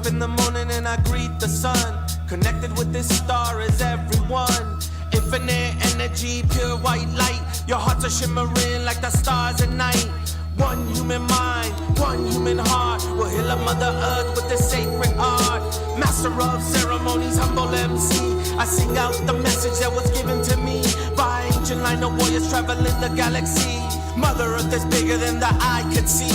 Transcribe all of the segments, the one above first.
up in the morning and I greet the sun. Connected with this star is everyone. Infinite energy, pure white light. Your hearts are shimmering like the stars at night. One human mind, one human heart will heal a Mother Earth with this sacred art. Master of ceremonies, humble MC. I sing out the message that was given to me by ancient line of warriors traveling the galaxy. Mother Earth is bigger than the eye could see.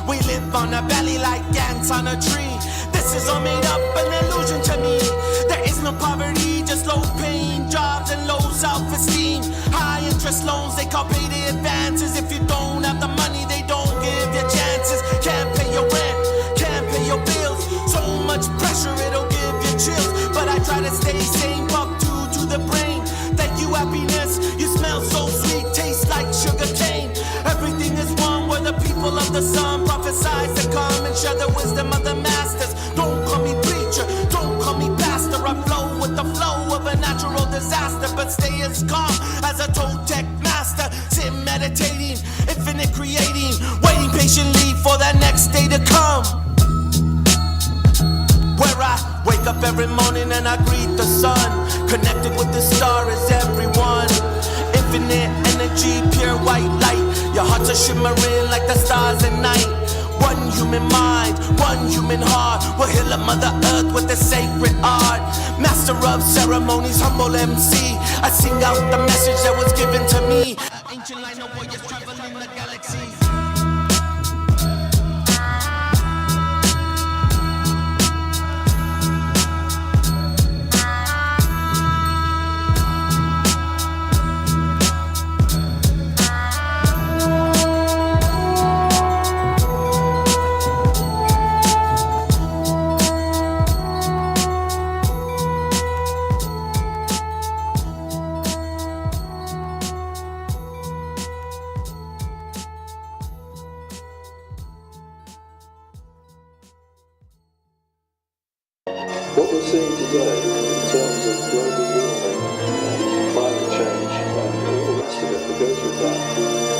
We live on a valley like ants on a tree. This is all made up, an illusion to me. There is no poverty, just low paying jobs and low self-esteem. High interest loans, they call payday advances. If you don't have the money, they don't give you chances. Can't pay your rent, can't pay your bills. So much pressure, it'll give you chills. But I try to stay sane, buck to the brain. Thank you, happiness, you smell so sweet, taste like sugar cane. Everything is one, we're the people of the sun. Prophesize to come and share the wisdom of the masters. Don't call me preacher, don't call me pastor. I flow with the flow of a natural disaster, but stay as calm as a Toltec master. Sit meditating, infinite creating, waiting patiently for that next day to come. Where I wake up every morning and I greet the sun. Connected with the star is everyone. Infinite energy, pure white light. Your hearts are shimmering like the stars at night. One human mind, one human heart will heal a Mother Earth with the sacred art. Master of ceremonies, humble MC. I sing out the message that was given to me. Ancient line of warriors traveling the galaxies. What we're seeing today in terms of global warming, climate change and all the rest of it that goes with that,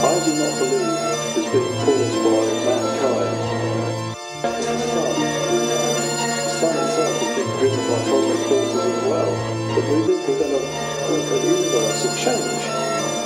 I do not believe is being caused by mankind. It's the sun. The sun itself is being driven by cosmic forces as well. But we live within a universe of change,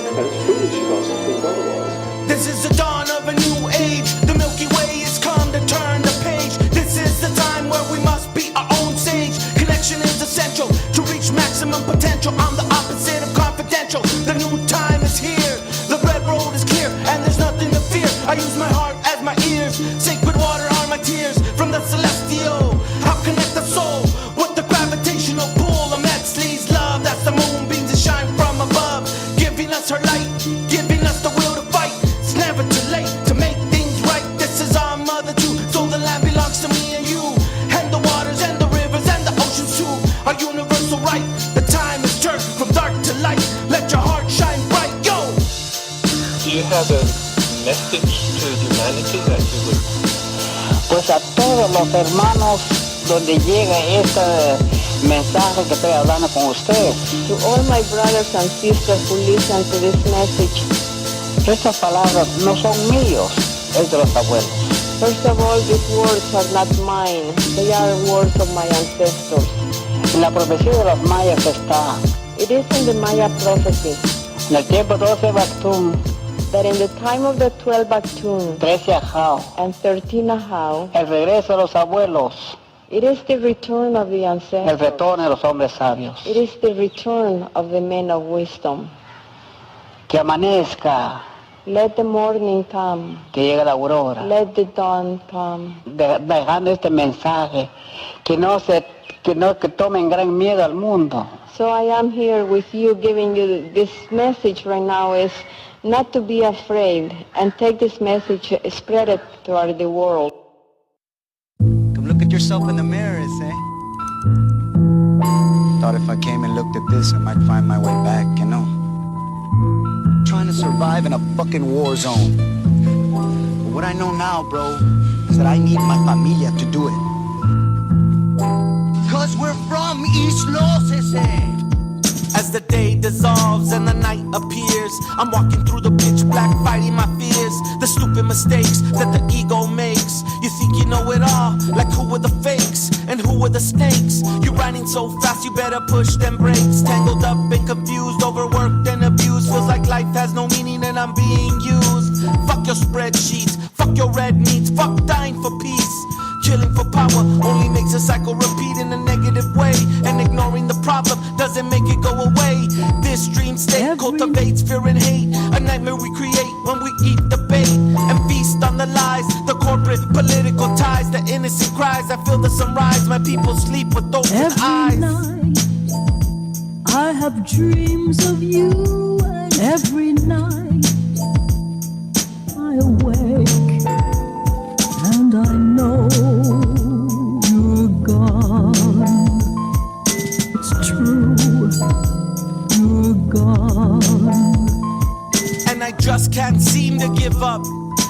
and it's foolish of us to think otherwise. This is the dawn of a new age. The Milky Way is come to turn the page. This is the time where we must be our own sage. Connection is essential to reach maximum potential. I'm the opposite of confidential. The new time is here. The red road is clear and there's nothing to fear. I use my heart as my ears. Sacred water are my tears from the celestial. How connect the soul with the gravitational pull of Metzley's love? That's the moonbeams that shine from above, giving us her light, giving us the will to fight. It's never too late to make things right. This is our mother too, so the land belongs to me and you, and the waters and the rivers and the oceans too. Our universal right. The time is turned from dark to light. Let your heart shine bright, yo. Do you have a message to humanity that you would? Pues a todos los hermanos donde llega este mensaje que estoy hablando con ustedes. To all my brothers and sisters who listen to this message. Estas palabras no son míos, es de los abuelos. First of all, these words are not mine. They are words of my ancestors. En la profecía de los mayas está. It is in the Maya prophecy En el tiempo 12 Bactún, that in the time of the 12 Bactún 13 Ajao, and 13 Ahau, el regreso de los abuelos, it is the return of the el ancestors. retorno de los hombres sabios. It is the return of the men of wisdom. Que amanezca, Let the morning come. que llegue la aurora. Let the dawn come. Dejando este mensaje, que tomen gran miedo al mundo. So I am here with you, giving you this message right now is not to be afraid, and take this message, spread it throughout the world. Come look at yourself in the mirror and say, thought if I came and looked at this, I might find my way back, you know. Trying to survive in a fucking war zone. But what I know now, bro, is that I need my familia to do it. Cause we're from East Los ese. As the day dissolves and the night appears, I'm walking through the pitch black, fighting my fears. The stupid mistakes that the ego makes. You think think you know it all. Like who were the fakes and who were the snakes? You're riding so fast you better push them brakes. Tangled up and confused, overworked and abused. Feels like life has no meaning and I'm being used. Fuck your spreadsheets, fuck your red meats, fuck dying for peace. Killing for power only makes a cycle repeat in a negative way. And ignoring the problem doesn't make it go away. This dream state cultivates fear and hate. A nightmare we create when we eat the bait and feast on the lies, the corporate political ties, the innocent cries. I feel the sunrise, my people sleep with open eyes. Every night I have dreams of you, and every night I awake and I know you're gone. It's true, you're gone. And I just can't seem to give up.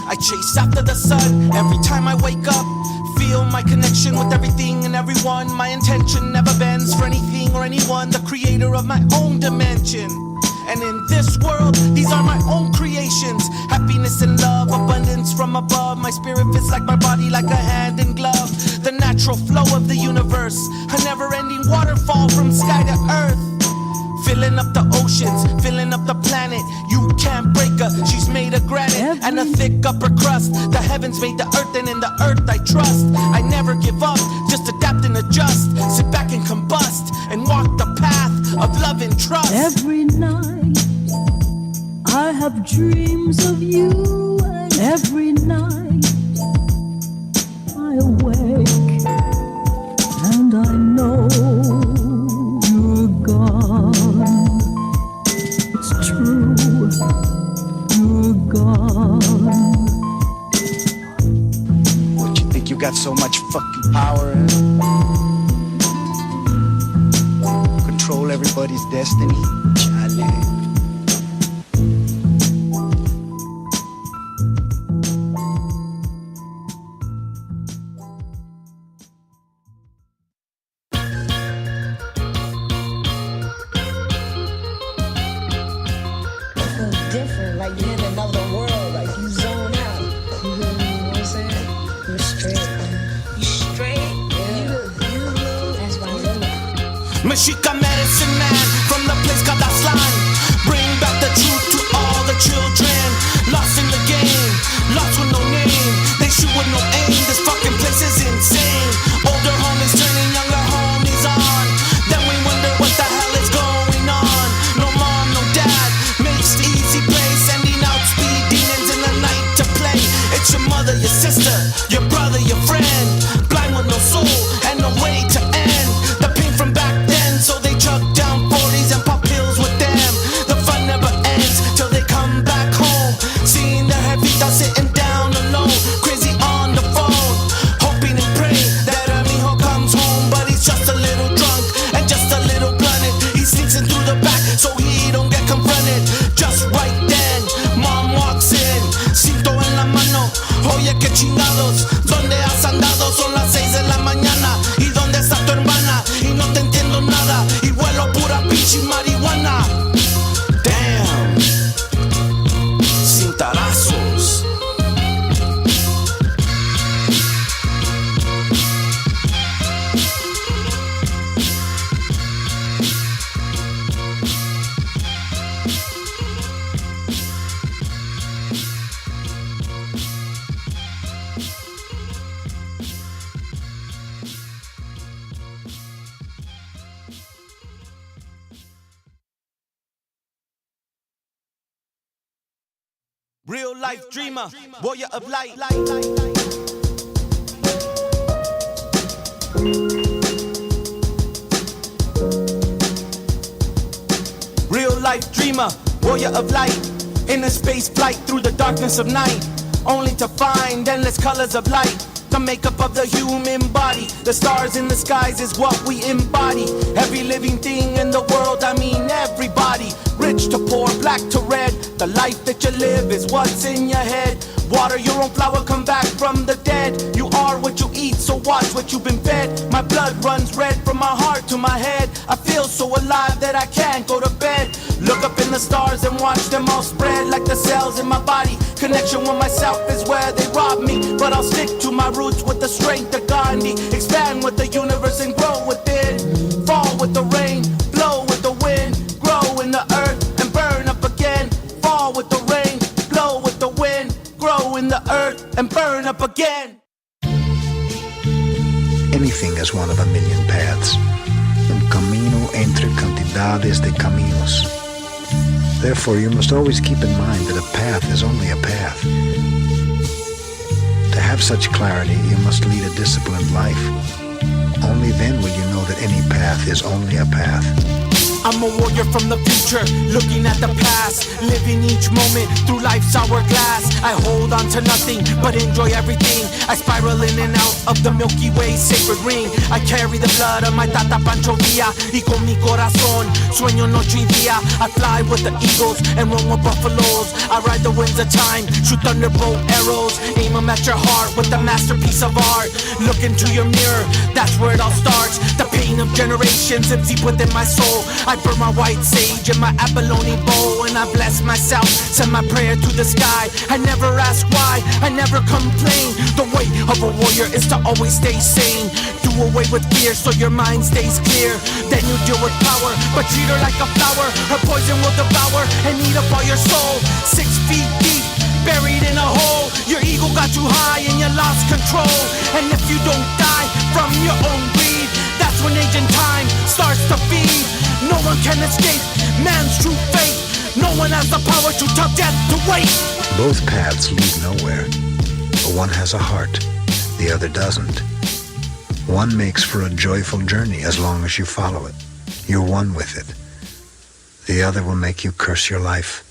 I chase after the sun every time I wake up. Feel my connection with everything and everyone. My intention never bends for anything or anyone. The creator of my own dimension. And in this world, these are my own creations. Happiness and love, abundance from above. My spirit fits like my body, like a hand in glove. The natural flow of the universe, a never-ending waterfall from sky to earth. Filling up the oceans, filling up the planet. You can't break her, she's made of granite and a thick upper crust. The heavens made the earth and in the earth I trust. I never give up, just adapt and adjust. Sit back and combust and walk the path of love and trust. Every night I have dreams of you, and every night I awake and I know you're gone. It's true, you're gone. What, you think you got so much fucking power? Control everybody's destiny? Chale. Different, like you're in another world, like you zone out. You know what I'm saying? You're straight, man. You straight? Yeah. You that's why I love it. Mexica medicine man from the place called Aslan. Bring back the truth to all the children. Lost in the game, lost with no name. They shoot with no aim, this fucking place is insane. Older homies turning younger homies on. Then we wonder what the hell is going on. No mom, no dad, makes easy play. Sending out speed demons in the night to play. It's your mother, your sister, your brother, your friend. Blind with no soul and no way to end. The pain from back then, so they chug down 40s and pop pills with them. The fun never ends till they come back home. Seeing the jefita sitting down alone, crazy on the phone, hoping and praying that Amijo comes home. But he's just a little drunk and just a little blunted. He sneaks in through the back so he don't get confronted. Just right then, mom walks in, cinto en la mano. Oye, que chingados, ¿dónde has andado? Son las 6 de la mañana. ¿Y dónde está tu hermana? Y no te entiendo nada. Y huelo pura pinche marihuana. Damn. Cintarazos. Real life dreamer, warrior of light. Real life dreamer, warrior of light. In a space flight through the darkness of night, only to find endless colors of light. The makeup of the human body, the stars in the skies is what we embody. Every living thing in the world, I mean everybody. Rich to poor, black to red, the life that you live is what's in your head. Water your own flower, come back from the dead. You are what you eat, so watch what you've been fed. My blood runs red from my heart to my head. I feel so alive that I can't go to bed. Look up in the stars and watch them all spread like the cells in my body. Connection with myself is where they rob me, but I'll stick to my roots with the strength of Gandhi. Expand with the universe and grow within. Fall with the rain, blow with the wind, grow in the earth and burn up again. Fall with the rain, blow with the wind, grow in the earth and burn up again. Anything is one of a million paths. Un camino entre cantidades de caminos. Therefore, you must always keep in mind that a path is only a path. To have such clarity, you must lead a disciplined life. Only then will you know that any path is only a path. I'm a warrior from the future, looking at the past, living each moment through life's hourglass. I hold on to nothing, but enjoy everything. I spiral in and out of the Milky Way sacred ring. I carry the blood of my Tata Pancho Villa, y con mi corazón, sueño noche y día. I fly with the eagles and roam with buffaloes. I ride the winds of time, shoot thunderbolt arrows. Aim them at your heart with the masterpiece of art. Look into your mirror, that's where it all starts. The pain of generations is deep within my soul. I burn my white sage in my abalone bowl, and I bless myself, send my prayer to the sky. I never ask why, I never complain. The way of a warrior is to always stay sane. Do away with fear so your mind stays clear. Then you deal with power, but treat her like a flower. Her poison will devour and eat up all your soul. 6 feet deep, buried in a hole. Your ego got too high and you lost control. And if you don't die from your own greed, that's when age and time starts to feed. No one can escape man's true fate. No one has the power to tell death to wait. Both paths lead nowhere. But one has a heart, the other doesn't. One makes for a joyful journey as long as you follow it. You're one with it. The other will make you curse your life.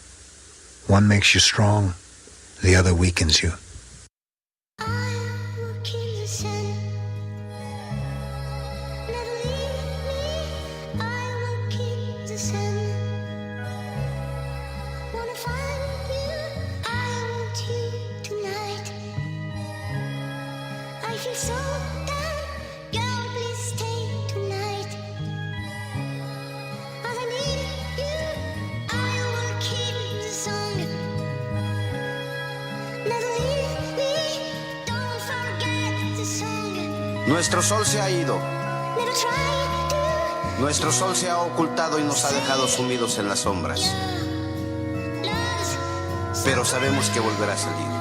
One makes you strong, the other weakens you. Nuestro sol se ha ido. Nuestro sol se ha ocultado y nos ha dejado sumidos en las sombras. Pero sabemos que volverá a salir.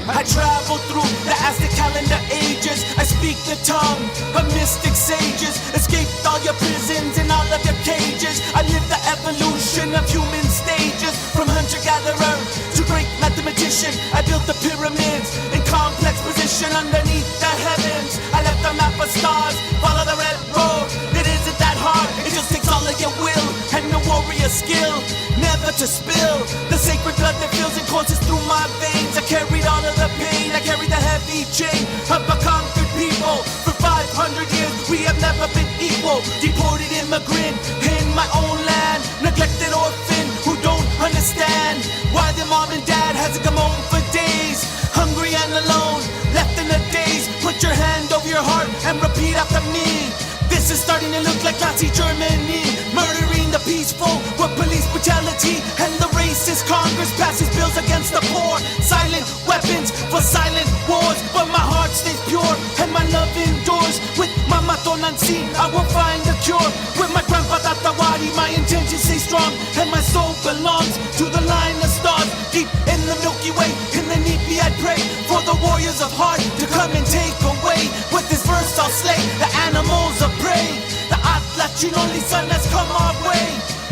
I travel through the Aztec calendar ages. I speak the tongue of mystic sages. Escaped all your prisons and all of your cages. I live the evolution of human stages. From hunter-gatherer to great mathematician, I built the pyramids in complex position underneath the heavens. I left a map of stars, follow the red road. It isn't that hard, it just takes all of your will and the warrior skill. Never to spill the sacred blood that fills and courses through my veins. I carried all of the pain, I carried the heavy chain of a conquered people. For 500 years we have never been equal. Deported immigrant in my own land, neglected orphan who don't understand why their mom and dad hasn't come home for days. Hungry and alone, left in the days. Put your hand over your heart and repeat after me. This is starting to look like Nazi Germany. Murdering the peaceful with police brutality, and the racist Congress passes bills against the poor. Silent weapons for silent wars, but my heart stays pure and my love endures. With Mama Tonantzin, I will find a cure. With my grandpa Tatawari, my intentions stay strong, and my soul belongs to the line of stars. Deep in the Milky Way, in the Nipi I pray for the warriors of heart to come and take away. With this verse I'll slay the animals of prey. The Atla Chinoli sun has come our way.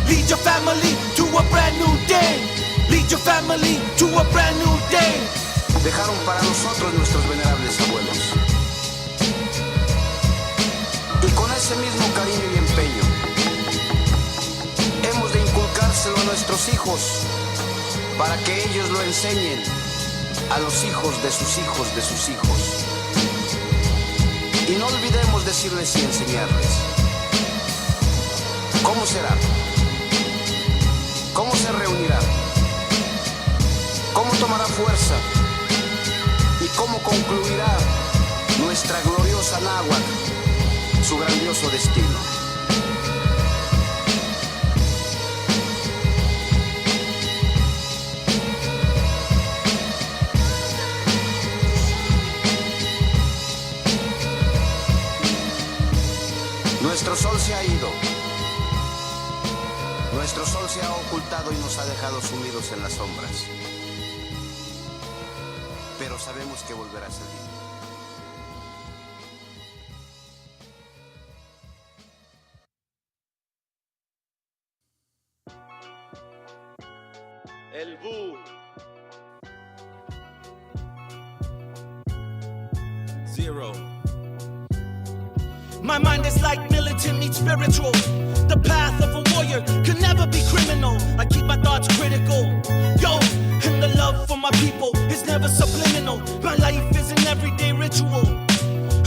Lead your family to a brand new day. Lead your family to a brand new day. Dejaron para nosotros nuestros venerables abuelos. Y con ese mismo cariño y empeño, hemos de inculcárselo a nuestros hijos, para que ellos lo enseñen a los hijos de sus hijos de sus hijos. Y no olvidemos decirles y enseñarles. ¿Cómo será? ¿Cómo se reunirán? fuerza. ¿Y cómo concluirá nuestra gloriosa náhuatl su grandioso destino? Nuestro sol se ha ido. Nuestro sol se ha ocultado y nos ha dejado sumidos en las sombras. Pero sabemos que volverá a salir. El Bu. Zero. My mind is like militant meets spiritual. The path of a warrior can never be criminal. I keep my thoughts critical. Yo, and the love for my people is never subliminal. My life is an everyday ritual.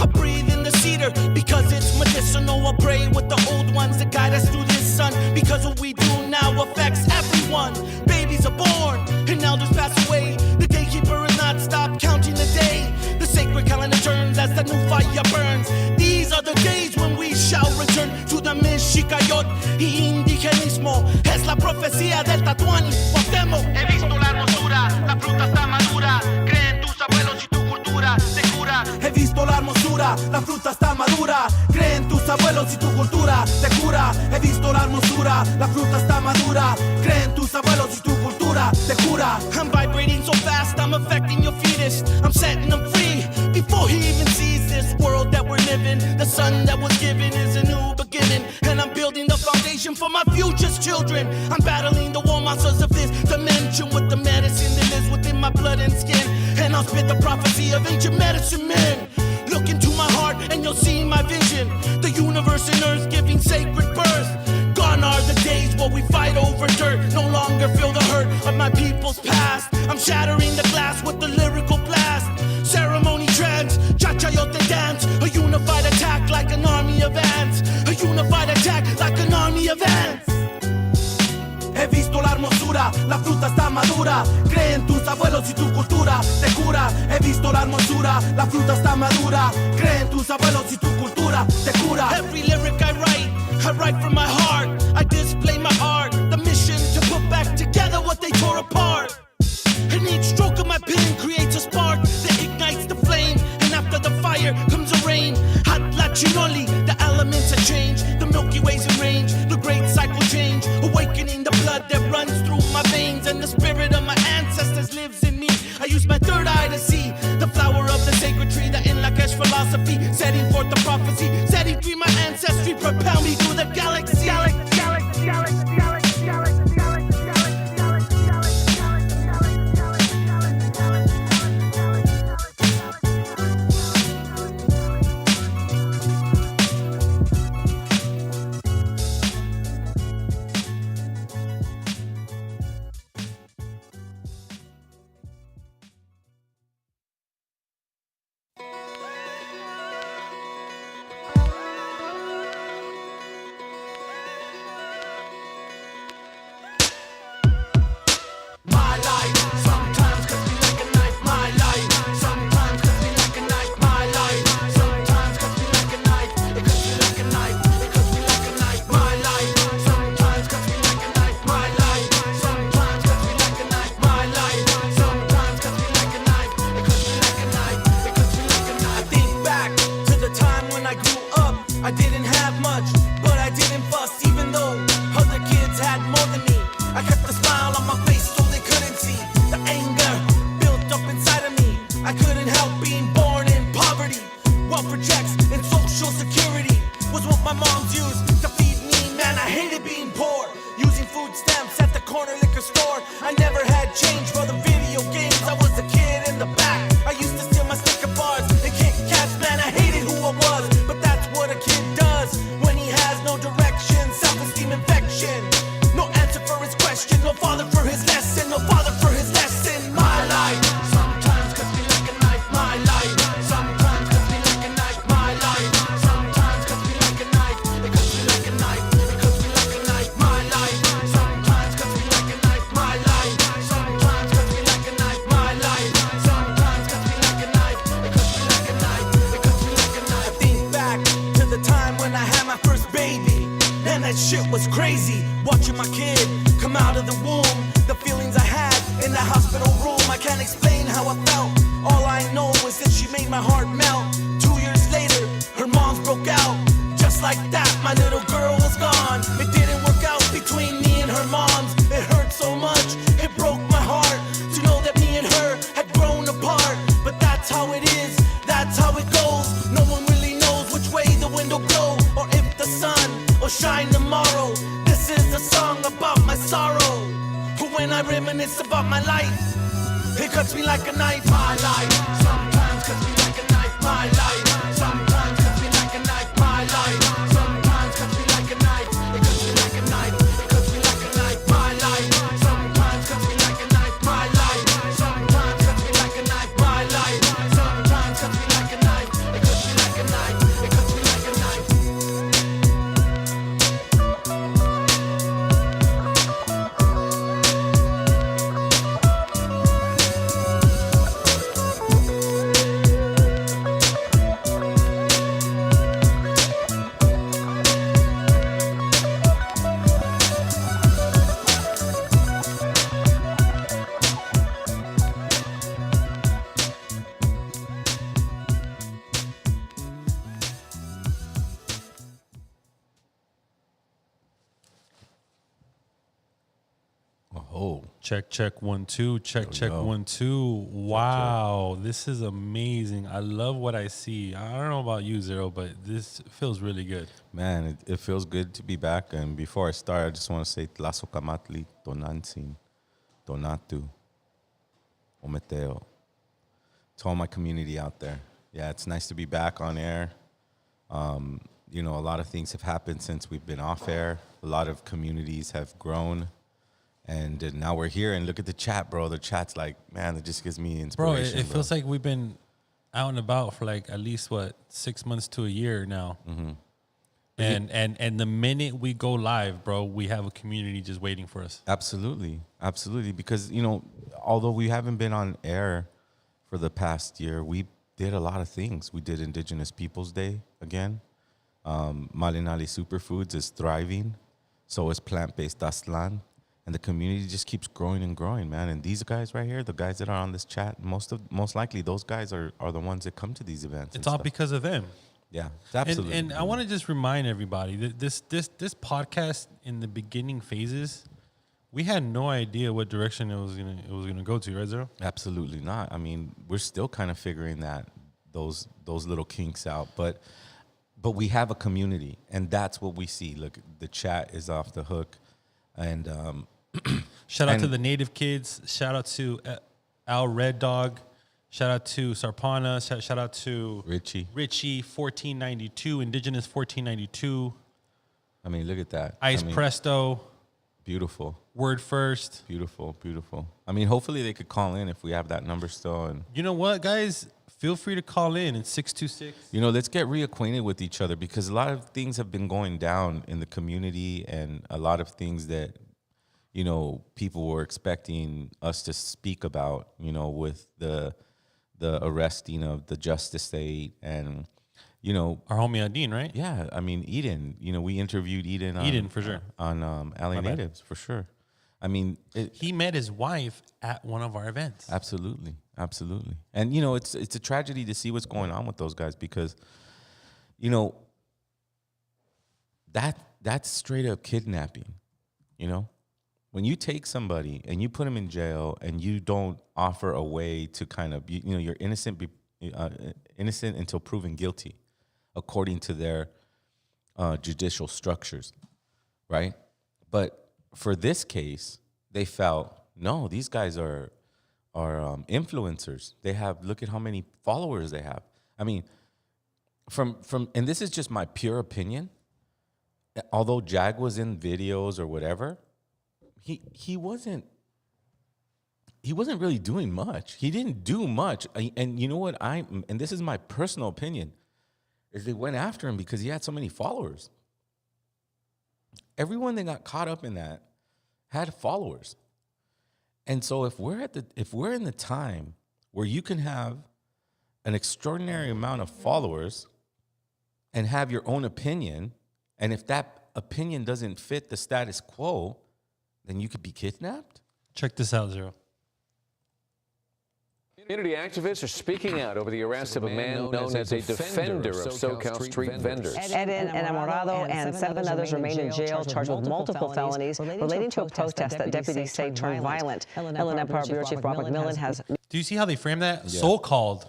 I breathe in the cedar because it's medicinal. I pray with the old ones that guide us through this sun. Because what we do now affects everyone. Babies are born and elders pass away. The gatekeeper has not stopped counting the day. The sacred calendar turns as the new fire burns. These are the days when we shall return to the Mexicayot y indigenismo. Es la profecía del Tatuani Cuauhtémoc. He visto la hermosura, la fruta está madura. Cree en tus abuelos y tu cultura te cura. He visto la hermosura, la fruta está madura. Cree en tus abuelos y tu cultura te cura. He visto la hermosura, la fruta está madura. Cree en tus abuelos y tu cultura te cura. I'm vibrating so fast, I'm affecting your fetus. I'm setting them free before he even sees this world that we're living. The son that was given is a new beginning, and I'm building the foundation for my future's children. I'm battling the war monsters of this dimension with the medicine that lives within my blood and skin. And I'll spit the prophecy of ancient medicine men. Look into my heart and you'll see my vision. The universe and earth giving sacred birth. Gone are the days where we fight over dirt. No longer feel the hurt of my people's past. I'm shattering the glass with the lyrical blast. Ceremony trance, chachayote dance. A unified attack like an army of ants. A unified attack like an army of ants. He visto la hermosura, la fruta está madura. Cree en tus abuelos y tu cultura te cura. He visto la hermosura, la fruta está madura. Cree en tus abuelos y tu cultura te cura. Every lyric I write from my heart. I display my art, the mission to put back together what they tore apart. And each stroke of my pen creates a spark that ignites the flame. And after the fire comes a rain. Hot la chinoli, the elements are changed. The Milky Way's in range, the great cycle change. Awakening the blood that runs through my veins. And the spirit of my ancestors lives in me. I use my third eye to see the flower of the sacred tree. The in Lakesh philosophy, setting forth the prophecy. Setting free my ancestry, propel me through the galaxy. I didn't have much, but I didn't fuss, even though other kids had more than me. I kept a smile on my face so they couldn't see the anger built up inside of me. I couldn't help being born in poverty. Welfare checks and social security was what my moms used to feed me. Man, I hated being poor. Using food stamps at the corner liquor store. I never had change for the video games. I was the kid in the back. I used to steal my sticker bars and kick cats. Man, I hated who I was, but that's what a kid does when he has no direction. Self-esteem infection. No answer for his question. No father for his lesson. No father for his lesson. My life sometimes cuts me like a knife. My life sometimes cuts me like a knife. My life sometimes cuts me like a knife. It cuts me like a knife. It cuts me like a knife. My life sometimes cuts me like a knife. My life sometimes cuts me that shit was crazy. Watching my kid come out of the womb. The feelings I had in the hospital room. I can't explain how I felt. All I know is that she made my heart melt. 2 years later, her mom's broke out. Just like that, my little girl was gone. It didn't work out between me and her moms. It hurt so much, it broke my heart to know that me and her had grown apart. But that's how it is, that's how it goes. No one really knows which way the wind will blow, or if the sun will shine tomorrow. This is a song about my sorrow. But when I reminisce about my life, it cuts me like a knife. My life sometimes cuts me like a knife. My life sometimes cuts me like a knife. My life sometimes cuts me like a knife. It cuts me like a knife. It cuts me like a knife. My life sometimes cuts me like a knife. My life sometimes cuts me like a knife. My life sometimes cuts me like a knife. It cuts me like a knife. It cuts me like a knife. Oh, Check 1 2. Check 1 2. Wow, this is amazing. I love what I see. I don't know about you, Zero, but this feels really good. man, it feels good to be back. And before I start, I just want to say Tlaso Kamatli, Tonantzin, Tonatu, Ometeo. To all my community out there. Yeah, it's nice to be back on air. You know, a lot of things have happened since we've been off air. A lot of communities have grown. And now we're here, and look at the chat, bro. The chat's like, man, it just gives me inspiration. Bro, it feels like we've been out and about for like at least, 6 months to a year now. Mm-hmm. And the minute we go live, bro, we have a community just waiting for us. Absolutely. Absolutely. Because, you know, although we haven't been on air for the past year, we did a lot of things. We did Indigenous Peoples Day again. Malinali Superfoods is thriving. So is plant-based Daslan. And the community just keeps growing and growing, man. And these guys right here, the guys that are on this chat, most likely those guys are the ones that come to these events. It's all because of them. Yeah, absolutely. And I want to just remind everybody that this podcast in the beginning phases, we had no idea what direction it was gonna go to, right, Zero? Absolutely not. I mean, we're still kind of figuring those little kinks out, but we have a community, and that's what we see. Look, the chat is off the hook, and shout out to the native kids. Shout out to Al Red Dog. Shout out to Sarpana. Shout out to Richie 1492, Indigenous 1492. I mean, look at that. Ice Presto. Beautiful. Word First. Beautiful. I mean, hopefully they could call in if we have that number still. And you know what, guys? Feel free to call in. It's 626. You know, let's get reacquainted with each other, because a lot of things have been going down in the community, and a lot of things that, you know, people were expecting us to speak about, you know, with the arresting of the Justice Aid and, you know, our homie Adine, right? Yeah, I mean, Eden. You know, we interviewed Eden for sure on LA Natives for sure. I mean, he met his wife at one of our events. Absolutely. And you know, it's a tragedy to see what's going on with those guys, because, you know, that's straight up kidnapping. You know, when you take somebody and you put them in jail and you don't offer a way to kind of, you know, you're innocent until proven guilty, according to their judicial structures, right? But for this case, they felt, no, these guys are influencers. They have, look at how many followers they have. I mean, from and this is just my pure opinion. Although Jag was in videos or whatever, he wasn't really doing much. He didn't do much. And you know what? And this is my personal opinion, is they went after him because he had so many followers. Everyone that got caught up in that had followers. And so if we're in the time where you can have an extraordinary amount of followers and have your own opinion, and if that opinion doesn't fit the status quo, then you could be kidnapped? Check this out, Zero. Community activists are speaking out over the arrest of a man known as a defender of SoCal street vendors. Eden Enamorado and 7 others remain in jail charged with multiple felonies relating to a protest that deputies say turned violent. Illinois Bureau Chief Robert McMillan has... Do you see how they frame that? So-called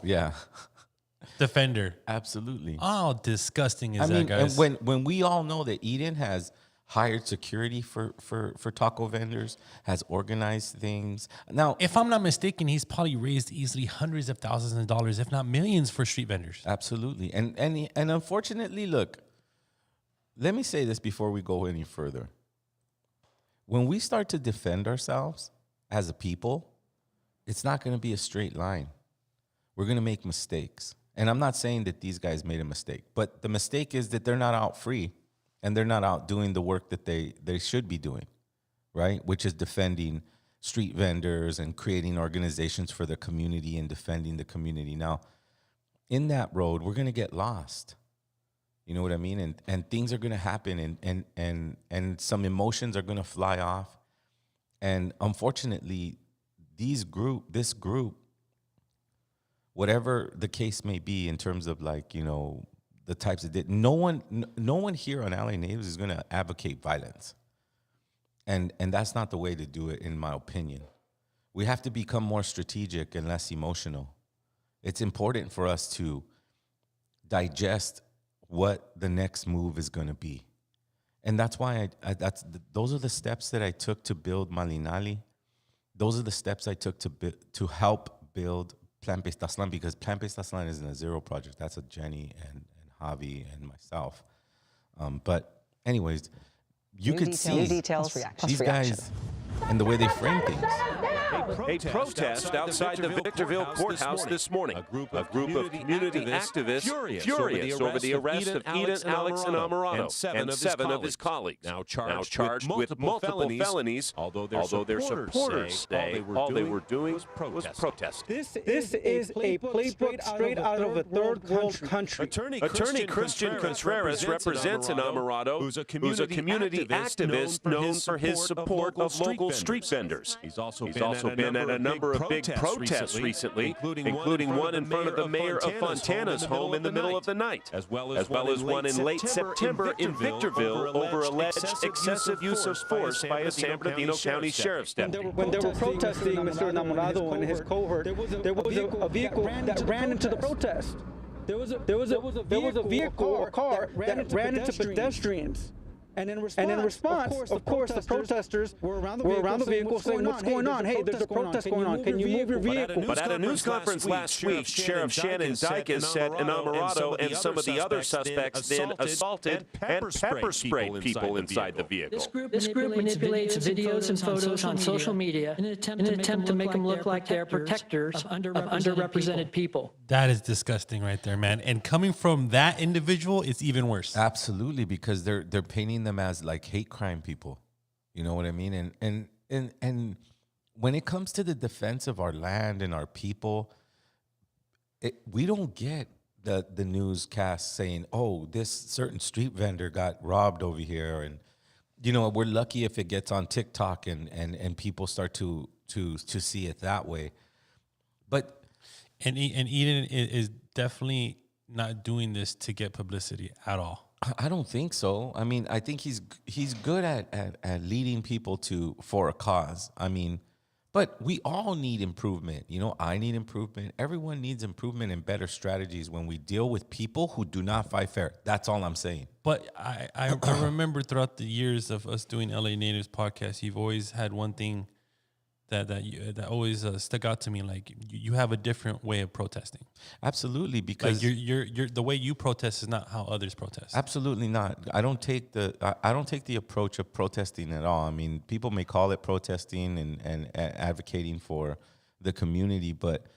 defender. Absolutely. Oh, disgusting is that, guys? And when we all know that Eden has hired security for taco vendors, has organized things. Now, if I'm not mistaken, he's probably raised easily hundreds of thousands of dollars, if not millions, for street vendors. Absolutely. And unfortunately, look, let me say this before we go any further. When we start to defend ourselves as a people, it's not going to be a straight line. We're going to make mistakes. And I'm not saying that these guys made a mistake, but the mistake is that they're not out free. And they're not out doing the work that they should be doing, right? Which is defending street vendors and creating organizations for the community and defending the community. Now, in that road, we're going to get lost. You know what I mean? And things are going to happen, and some emotions are going to fly off. And unfortunately, this group, whatever the case may be in terms of the types of no one here on LA Natives is going to advocate violence, and that's not the way to do it, in my opinion. We have to become more strategic and less emotional. It's important for us to digest what the next move is going to be, and that's why those are the steps that I took to build Malinali. Those are the steps I took to help build Plant-Based Taslan, because Plant-Based Taslan isn't a zero project. That's a Jenny and Javi and myself. But anyways, you could see these guys and the way they frame things. A protest outside the Victorville Courthouse this morning. A group of community activists furious over the arrest of Eden Alex Enamorado and 7 of his colleagues, now charged with multiple felonies, although their supporters say all they were doing was protesting. This is a playbook straight out of a third world country. Attorney Christian Contreras represents Enamorado, who's a community activist known for his support of local street vendors. He's also been at a number of big protests recently, including one in front of the mayor of Fontana's home in the middle of the night, as well as one in late September in Victorville over alleged excessive use of force by a San Bernardino County Sheriff's deputy. When they were protesting Mr. Enamorado and his cohort, there was a vehicle that ran into the protest. There was a vehicle or car that ran into pedestrians. And in response, of course, the protesters were around the vehicle saying, "What's going on? Hey, there's a protest going on. Can you move your vehicle?" But at a news conference last week, Sheriff Shannon Dykes said Enamorado and some of the other suspects then assaulted and pepper sprayed people inside the vehicle. This group manipulates videos and photos on social media in an attempt to make them look like they're protectors of underrepresented people. That is disgusting right there, man. And coming from that individual, it's even worse. Absolutely, because they're painting them as like hate crime people. You know what I mean? And when it comes to the defense of our land and our people, we don't get the newscast saying, "Oh, this certain street vendor got robbed over here," and we're lucky if it gets on TikTok and people start to see it that way. But Eden is definitely not doing this to get publicity at all. I don't think so. I mean, I think he's good at leading people for a cause. I mean, but we all need improvement. I need improvement. Everyone needs improvement and better strategies when we deal with people who do not fight fair. That's all I'm saying. But I remember throughout the years of us doing LA Natives podcast, you've always had one thing that always stuck out to me. Like you have a different way of protesting. Absolutely, because you're the way you protest is not how others protest. Absolutely not. I don't take the approach of protesting at all. I mean, people may call it protesting and advocating for the community, but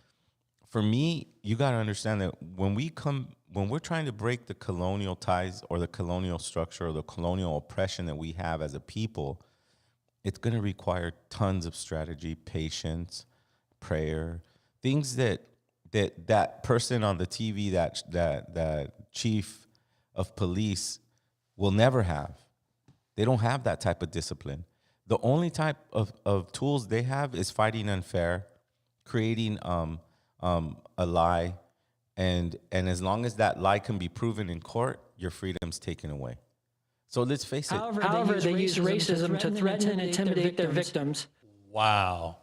for me, you got to understand that when we're trying to break the colonial ties or the colonial structure or the colonial oppression that we have as a people, it's going to require tons of strategy, patience, prayer, things that person on the TV, that chief of police will never have. They don't have that type of discipline. The only type of tools they have is fighting unfair, creating a lie, and as long as that lie can be proven in court, your freedom's taken away. So let's face it. However, they use racism to threaten and intimidate their victims. Wow.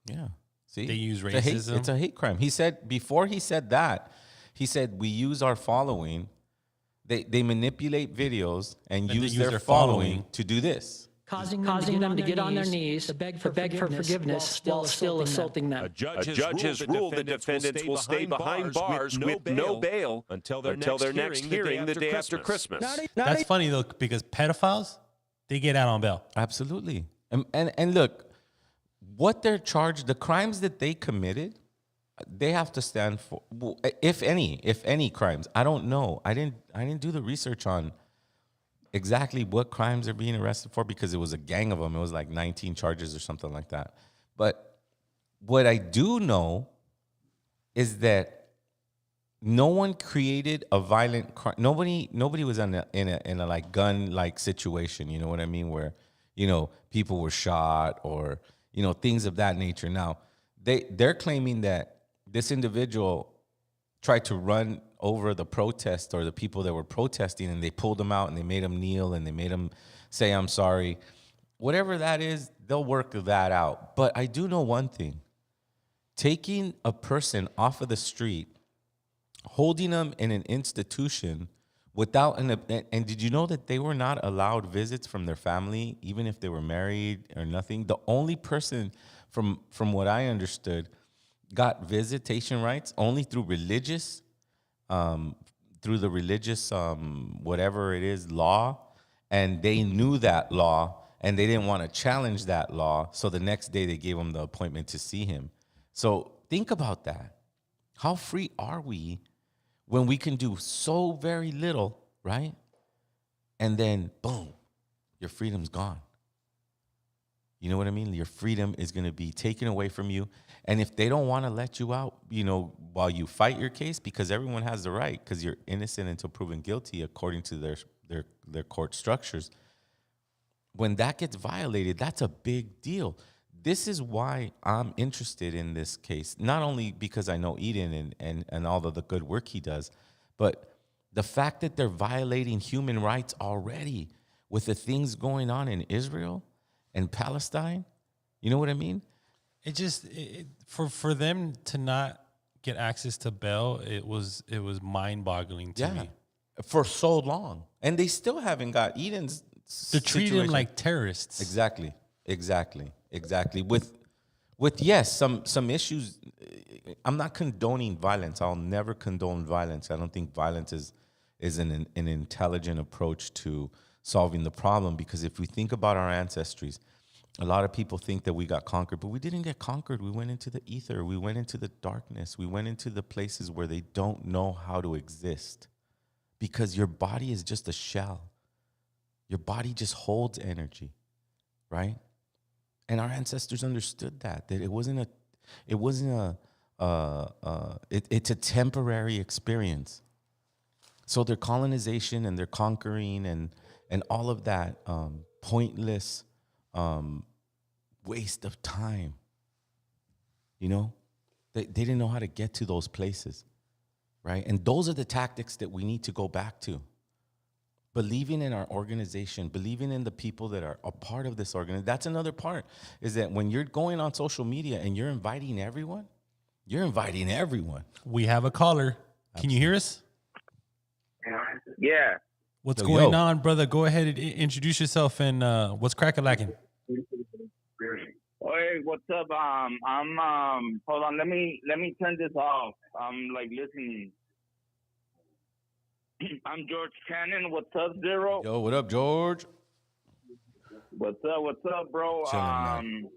Yeah. See? They use It's a hate- racism. It's a hate crime. He said, before he said that, he said, we use our following. They manipulate videos and use their following to do this. Causing them to get on their knees to beg for forgiveness while still assaulting them. A judge has ruled the defendants will stay behind bars with no bail until their next hearing the day after Christmas. That's funny, though, because pedophiles, they get out on bail. Absolutely. And look, what they're charged, the crimes that they committed, they have to stand for, if any crimes. I don't know. I didn't do the research on exactly what crimes they're being arrested for, because it was a gang of them. It was like 19 charges or something like that. But what I do know is that no one created a violent crime. Nobody was in a like gun like situation. You know what I mean? Where, you know, people were shot or, you know, things of that nature. Now they're claiming that this individual tried to run over the protest or the people that were protesting, and they pulled them out and they made them kneel and they made them say, I'm sorry. Whatever that is, they'll work that out. But I do know one thing. Taking a person off of the street, holding them in an institution without and did you know that they were not allowed visits from their family, even if they were married or nothing? The only person, from what I understood, got visitation rights only through religious, through the religious, whatever it is, law. And they knew that law and they didn't want to challenge that law. So the next day they gave him the appointment to see him. So think about that. How free are we when we can do so very little, right? And then, boom, your freedom's gone. You know what I mean? Your freedom is going to be taken away from you. And if they don't want to let you out, you know, while you fight your case, because everyone has the right, because you're innocent until proven guilty according to their court structures. When that gets violated, that's a big deal. This is why I'm interested in this case, not only because I know Eden and all of the good work he does, but the fact that they're violating human rights already with the things going on in Israel and Palestine. You know what I mean? It just for them to not get access to bail, it was mind-boggling to me. For so long, and they still haven't got Eden's. They're treating them like terrorists. Exactly. With yes, some issues. I'm not condoning violence. I'll never condone violence. I don't think violence is an intelligent approach to solving the problem, because if we think about our ancestries, a lot of people think that we got conquered, but we didn't get conquered. We went into the ether. We went into the darkness. We went into the places where they don't know how to exist, because your body is just a shell. Your body just holds energy, right? And our ancestors understood that it's a temporary experience. So their colonization and their conquering and all of that pointless waste of time, you know, they didn't know how to get to those places, right? And those are the tactics that we need to go back to. Believing in our organization, believing in the people that are a part of this organization. That's another part, is that when you're going on social media and you're inviting everyone, We have a caller. Can you hear us? Yeah. What's going on, brother? Go ahead and introduce yourself and what's crackalacking? Hey, what's up? I'm hold on, let me turn this off. I'm like listening. I'm George Cannon. What's up, Zero? Yo, what up, George? What's up, bro? Chilling,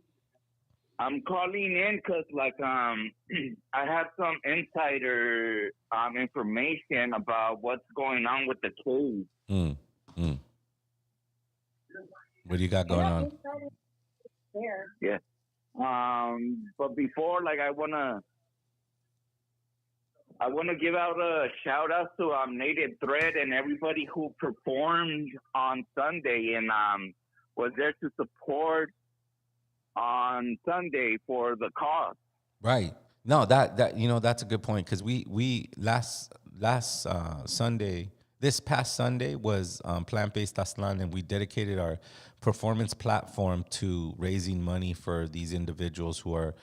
I'm calling in because I have some insider information about what's going on with the case. What do you got going on? Yeah. But before, I I want to give out a shout out to Native Thread and everybody who performed on Sunday and was there to support on Sunday for the cause. Right. No, that you know, that's a good point, because we last Sunday, this past Sunday was Plant-Based Aztlan, and we dedicated our performance platform to raising money for these individuals who are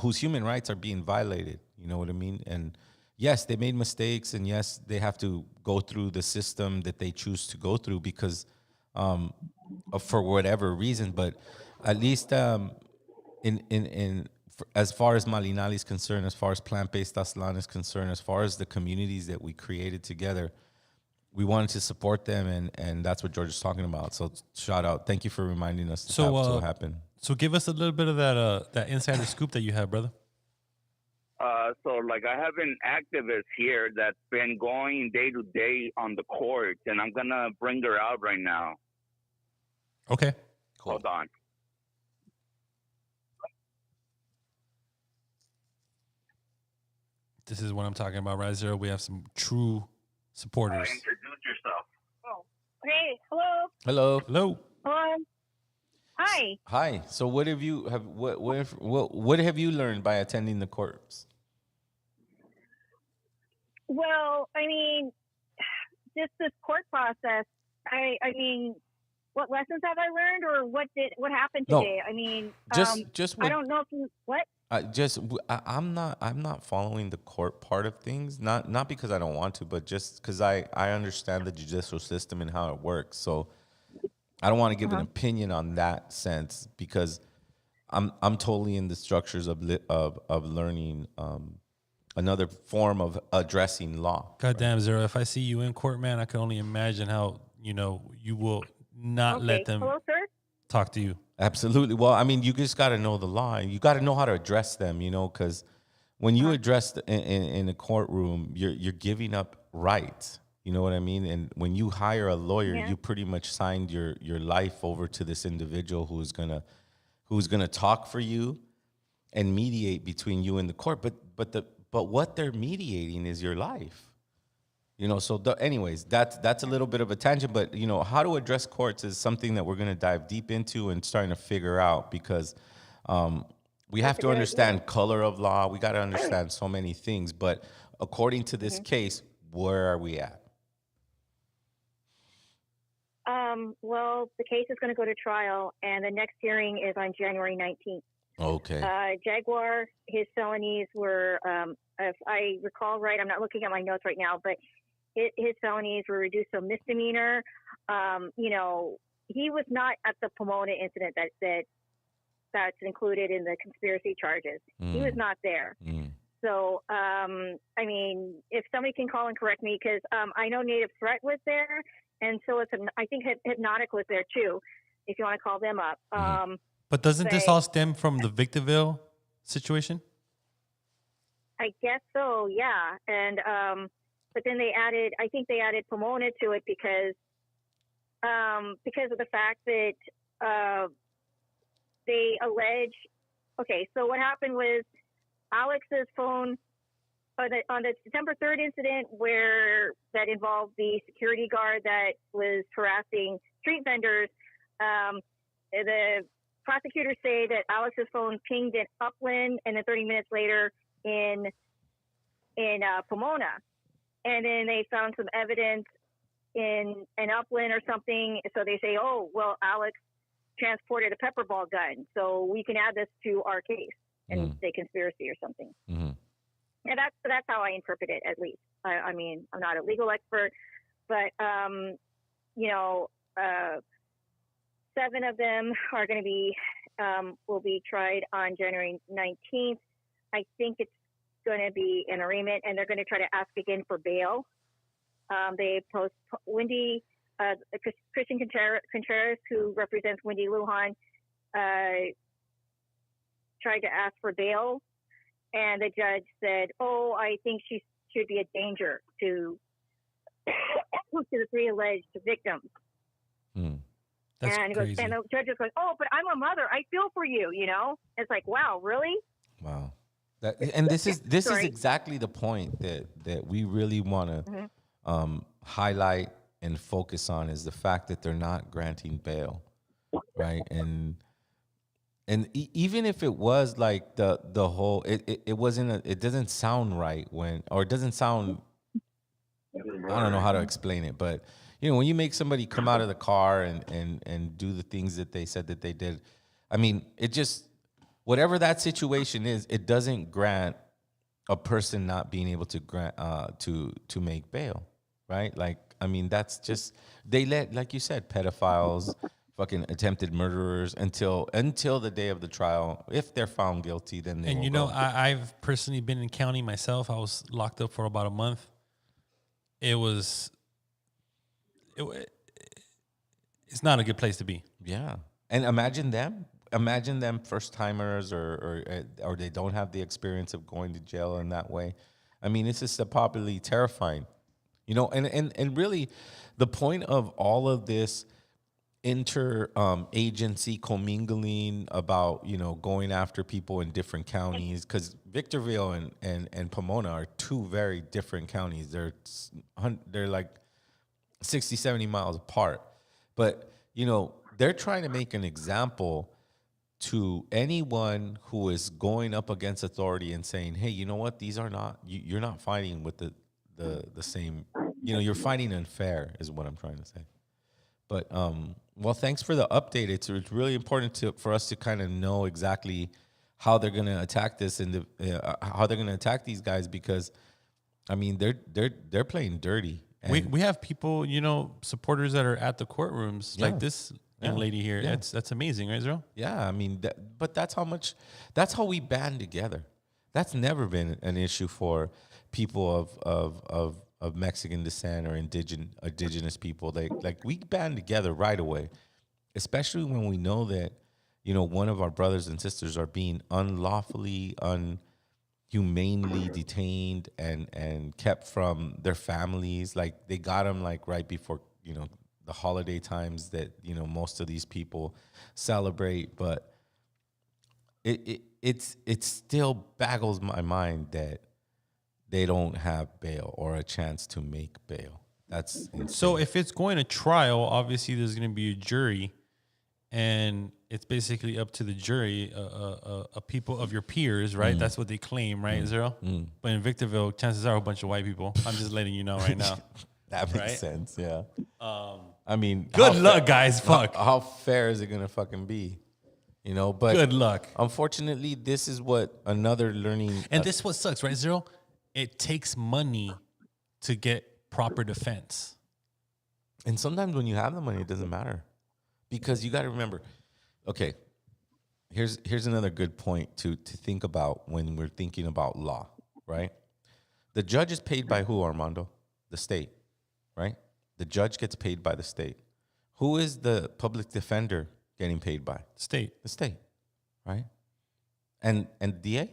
whose human rights are being violated. You know what I mean? And yes, they made mistakes, and yes, they have to go through the system that they choose to go through because for whatever reason. But at least as far as Malinali is concerned, as far as Plant-Based Aztlan is concerned, as far as the communities that we created together, we wanted to support them, and that's what George is talking about. So shout out. Thank you for reminding us that happened. So give us a little bit of that insider scoop that you have, brother. So like I have an activist here that's been going day to day on the court, and I'm going to bring her out right now. Okay. Cool. Hold on. This is what I'm talking about, right, Zero? We have some true supporters. Introduce yourself. Oh, okay. Hello. Hello. Hello. Hello. Hi. Hi. So what have you what have you learned by attending the courts? Well, I mean, just this court process. I mean, what lessons have I learned, or what happened today? I mean, just I don't know if you what. I'm not following the court part of things, not because I don't want to, but just because I understand the judicial system and how it works. So I don't want to give an opinion on that sense, because I'm totally in the structures of learning another form of addressing law. Goddamn, Zero, if I see you in court, man, I can only imagine how you will not let them talk to you. Absolutely. Well, I mean, you just got to know the law, and you got to know how to address them, because when you address in a courtroom, you're giving up rights. You know what I mean? And when you hire a lawyer, you pretty much signed your life over to this individual who's gonna talk for you and mediate between you and the court. But what they're mediating is your life. So anyways, that's a little bit of a tangent, but how to address courts is something that we're going to dive deep into and starting to figure out, because we have to understand color of law. We got to understand so many things, but according to this case, where are we at? Well, the case is going to go to trial, and the next hearing is on January 19th. Okay. Jaguar, his felonies were, if I recall right, I'm not looking at my notes right now, but his felonies were reduced to misdemeanor. He was not at the Pomona incident that's included in the conspiracy charges. He was not there. So, I mean, if somebody can call and correct me, because I know Native Threat was there, and so I think Hypnotic was there too, if you want to call them up. But doesn't this all stem from the Victorville situation? I guess so, yeah. And but then I think they added Pomona to it because of the fact that they allege. Okay, so what happened was Alex's phone on the September 3rd incident, where that involved the security guard that was harassing street vendors. The prosecutors say that Alex's phone pinged in Upland, and then 30 minutes later in Pomona, and then they found some evidence in Upland or something. So they say, oh well, Alex transported a pepper ball gun, so we can add this to our case and say conspiracy or something. And that's how I interpret it, at least. I mean, I'm not a legal expert, but 7 of them are going to be will be tried on January 19th. I think it's going to be an arraignment, and they're going to try to ask again for bail. They post Wendy, Christian Contreras, who represents Wendy Lujan, tried to ask for bail, and the judge said, "Oh, I think she should be a danger to the 3 alleged victims." That's and crazy. And the judge is like, "Oh, but I'm a mother. I feel for you." It's like, wow, really? Wow. And this is exactly the point that we really want to highlight and focus on, is the fact that they're not granting bail, right? And even if it was like the whole, it wasn't it doesn't sound right it doesn't sound, I don't know how to explain it, but when you make somebody come out of the car and do the things that they said that they did, I mean, it just, whatever that situation is, it doesn't grant a person not being able to grant to make bail, right? Like, I mean, that's just, they let, like you said, pedophiles, fucking attempted murderers until the day of the trial. If they're found guilty, then they will go. I've personally been in county myself. I was locked up for about a month. It's not a good place to be. Yeah. And imagine them first timers or they don't have the experience of going to jail in that way. I mean, it's just probably terrifying, and really the point of all of this agency commingling about, going after people in different counties, because Victorville and Pomona are two very different counties. They're like 60, 70 miles apart. But, they're trying to make an example to anyone who is going up against authority and saying, hey, you know what? These are not, you're not fighting with the same, you're fighting unfair is what I'm trying to say. But, well, thanks for the update. It's really important for us to kind of know exactly how they're going to attack this and how they're going to attack these guys, because, I mean, they're playing dirty. And we have people, supporters that are at the courtrooms, like this young lady here. Yeah. That's amazing, right, Zero? Yeah, I mean, but that's how we band together. That's never been an issue for people of Mexican descent or indigenous people. Like we band together right away, especially when we know that, one of our brothers and sisters are being unlawfully, humanely detained and kept from their families. Like, they got them like right before, the holiday times that, most of these people celebrate. But it still baggles my mind that they don't have bail or a chance to make bail. That's insane. So if it's going to trial, obviously there's going to be a jury, and it's basically up to the jury, people of your peers, right? That's what they claim, right, Zero? But in Victorville, chances are a bunch of white people. I'm just letting you know right now. That makes sense, yeah. I mean, good luck, guys. Fuck. How fair is it going to fucking be? But good luck. Unfortunately, this is what another learning. And this what sucks, right, Zero? It takes money to get proper defense. And sometimes when you have the money, it doesn't matter. Because you got to remember, okay, here's another good point to think about when we're thinking about law, right? The judge is paid by who, Armando? The state, right? The judge gets paid by the state. Who is the public defender getting paid by? State. The state, right? And DA?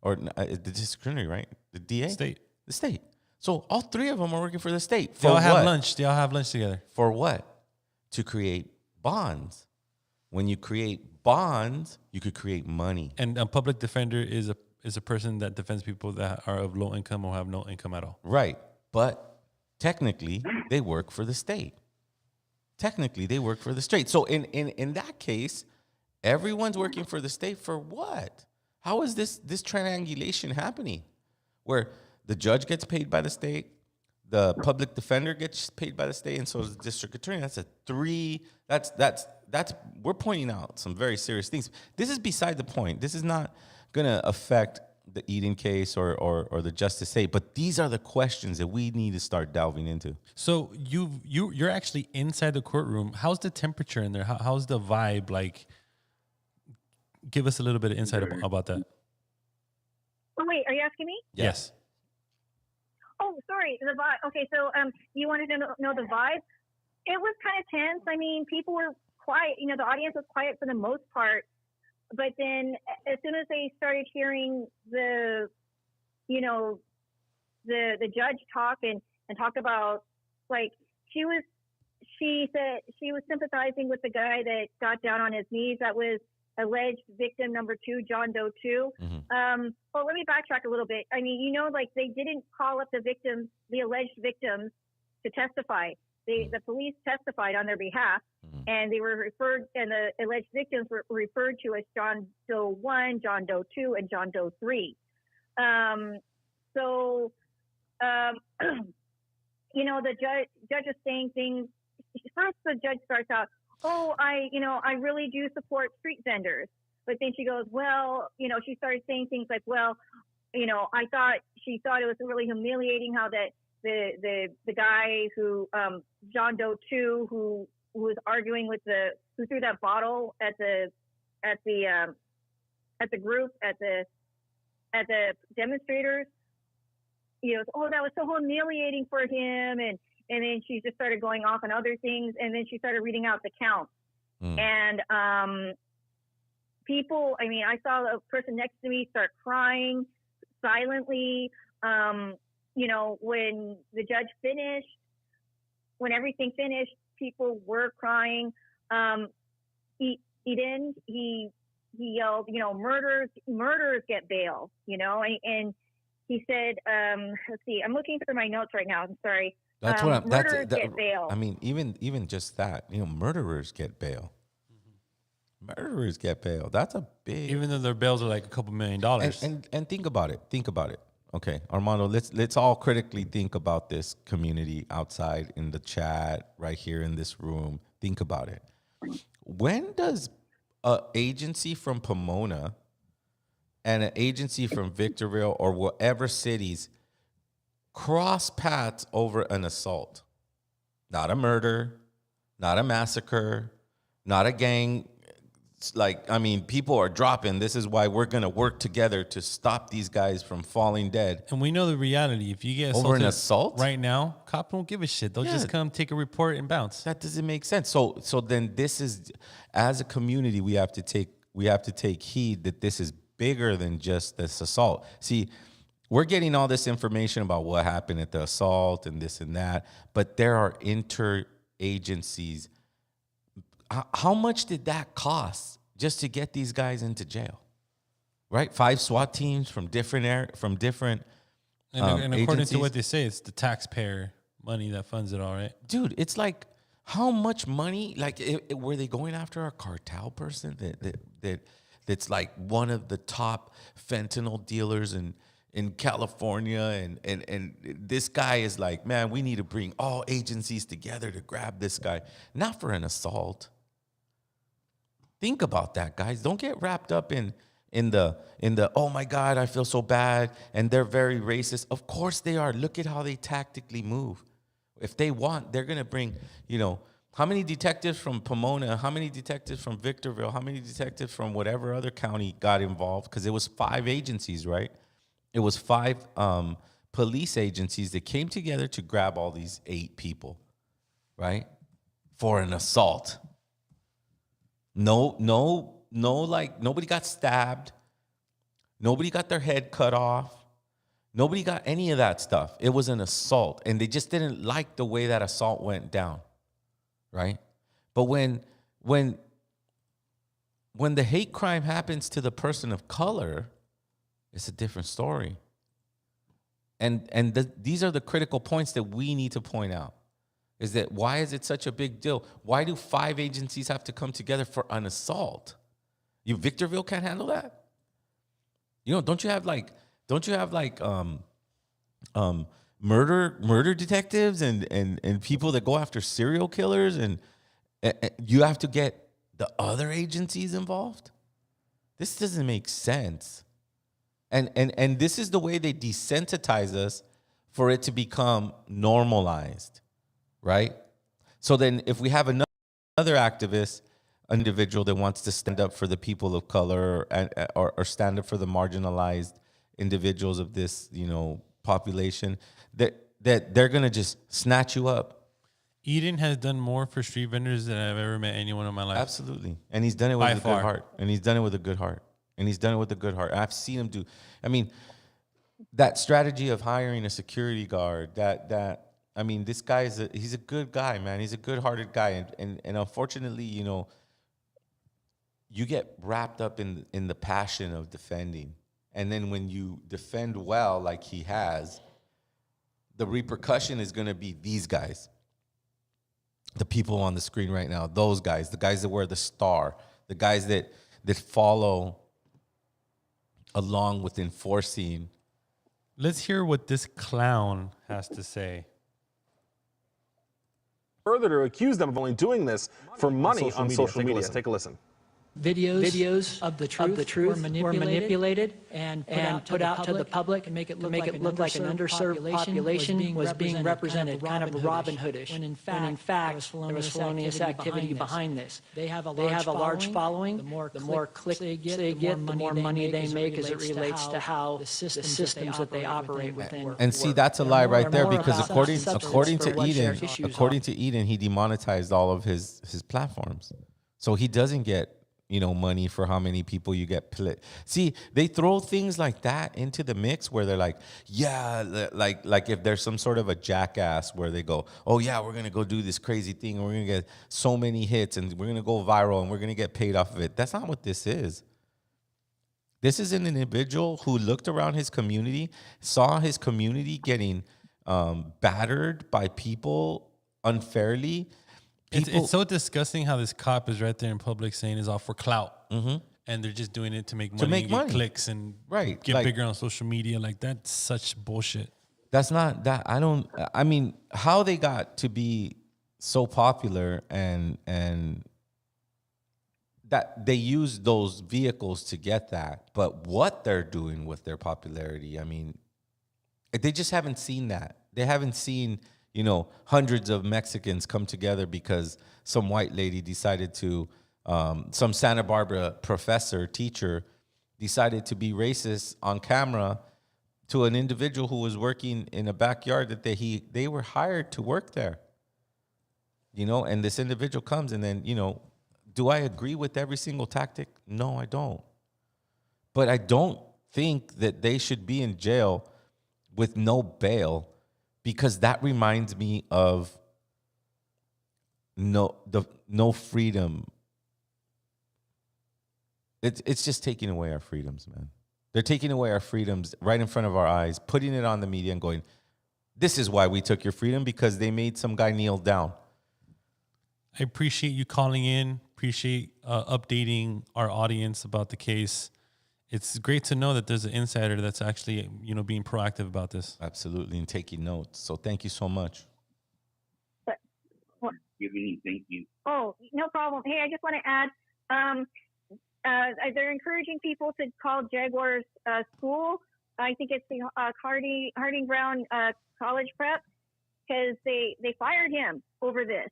Or the district attorney, right? The DA? State. The state. So all three of them are working for the state. They all have lunch. They all have lunch together. For what? To create bonds. When you create bonds, you could create money. And a public defender is a person that defends people that are of low income or have no income at all. Right. But technically, they work for the state. Technically, they work for the state. So in that case, everyone's working for the state for what? How is this triangulation happening? Where the judge gets paid by the state, the public defender gets paid by the state, and so does the district attorney. That's we're pointing out some very serious things. This is beside the point. This is not going to affect the Eden case or the Justice State, but these are the questions that we need to start delving into. So you're actually inside the courtroom. How's the temperature in there? How's the vibe like? Give us a little bit of insight about that. Oh, wait, are you asking me? Yes. Oh, sorry, the vibe. Okay, so you wanted to know the vibe? It was kind of tense. I mean, people were quiet. The audience was quiet for the most part. But then as soon as they started hearing the judge talk and talk about, like, she said she was sympathizing with the guy that got down on his knees. That was alleged victim number 2, John Doe 2. Well, let me backtrack a little bit. I mean, like they didn't call up the victims, the alleged victims, to testify. The police testified on their behalf, and they were referred, and the alleged victims were referred to as John Doe 1, John Doe 2, and John Doe 3. The judge is saying things. First, the judge starts out, I really do support street vendors. But then she goes, she started saying things like, she thought it was really humiliating how that the guy who, John Doe 2, who was arguing with who threw that bottle at the group, at the demonstrators, that was so humiliating for him. And then she just started going off on other things. And then she started reading out the counts. And people, I saw a person next to me start crying silently. When the judge finished, when everything finished, people were crying. He yelled, murderers get bail, and he said, let's see, I'm looking through my notes right now. I'm sorry. That's murderers get bail. Even just that, murderers get bail. Murderers get bail. That's a big. Even though their bails are like a couple $1 million. And think about it. Okay, Armando, let's all critically think about this community outside in the chat, right here in this room. Think about it. When does an agency from Pomona and an agency from Victorville or whatever cities cross paths over an assault? Not a murder, not a massacre, not a gang. People are dropping. This is why we're going to work together to stop these guys from falling dead. And we know the reality. If you get over an assault right now, cops won't give a shit. They'll just come take a report and bounce. That doesn't make sense. So then this is, as a community, we have to take heed that this is bigger than just this assault. See, we're getting all this information about what happened at the assault and this and that, but there are interagencies. How much did that cost just to get these guys into jail? Right, 5 SWAT teams from different and according to what they say, it's the taxpayer money that funds it all, right? Dude, it's like how much money? Like, were they going after a cartel person that's like one of the top fentanyl dealers in California, and this guy is like, man, we need to bring all agencies together to grab this guy, not for an assault. Think about that, guys. Don't get wrapped up in the oh my God, I feel so bad, and they're very racist. Of course they are. Look at how they tactically move. If they want, they're gonna bring, how many detectives from Pomona, how many detectives from Victorville, how many detectives from whatever other county got involved? Because it was 5 agencies, right? It was 5 police agencies that came together to grab all these 8 people, right? For an assault. No, nobody got stabbed. Nobody got their head cut off. Nobody got any of that stuff. It was an assault, and they just didn't like the way that assault went down, right? But when the hate crime happens to the person of color, it's a different story. And these are the critical points that we need to point out. Is that why is it such a big deal? Why do 5 agencies have to come together for an assault? Victorville can't handle that? Don't you have murder detectives and people that go after serial killers, and you have to get the other agencies involved? This doesn't make sense. And this is the way they desensitize us for it to become normalized. Right? So then if we have another activist, individual that wants to stand up for the people of color or stand up for the marginalized individuals of this, population, that they're going to just snatch you up. Eden has done more for street vendors than I've ever met anyone in my life. Absolutely. And he's done it with a good heart. And he's done it with a good heart. I've seen him do. That strategy of hiring a security guard, this guy he's a good guy, man. He's a good-hearted guy, and unfortunately, you get wrapped up in the passion of defending. And then when you defend well, like he has, the repercussion is going to be these guys, the people on the screen right now, those guys, the guys that wear the star, the guys that follow along with enforcing. Let's hear what this clown has to say. Further to accuse them of only doing this for money on social media. Take a listen. Videos of the truth were manipulated and put out to the public and make it look like an underserved population was being represented, kind of Robin Hoodish, when in fact there was felonious activity behind this. They have a large following. The more clicks they get, the more money they make as it relates to how the systems that they operate within. And see, that's a lie right there, because according to Eden, he demonetized all of his platforms, so he doesn't get money for how many people you get. See, they throw things like that into the mix where they're like, yeah, like if there's some sort of a jackass where they go, oh yeah, we're gonna go do this crazy thing and we're gonna get so many hits and we're gonna go viral and we're gonna get paid off of it. That's not what this is. This is an individual who looked around his community, saw his community getting battered by people unfairly. It's so disgusting how this cop is right there in public saying it's all for clout. And they're just doing it to make money, get clicks, and get bigger on social media. Like, that's such bullshit. That's not that. I mean, how they got to be so popular and that they use those vehicles to get that. But what they're doing with their popularity, I mean, they just haven't seen that. They haven't seen hundreds of Mexicans come together because some white lady decided to, some Santa Barbara teacher decided to be racist on camera to an individual who was working in a backyard that they were hired to work there. And this individual comes and then, do I agree with every single tactic? No, I don't. But I don't think that they should be in jail with no bail, because that reminds me of no freedom. It's just taking away our freedoms, man. They're taking away our freedoms right in front of our eyes, putting it on the media and going, this is why we took your freedom, because they made some guy kneel down. I appreciate you calling in, appreciate updating our audience about the case. It's great to know that there's an insider that's actually, being proactive about this. Absolutely, and taking notes. So thank you so much. Thank you. Oh, no problem. Hey, I just want to add, they're encouraging people to call Jaguar's school. I think it's the Harding Brown College Prep, because they fired him over this.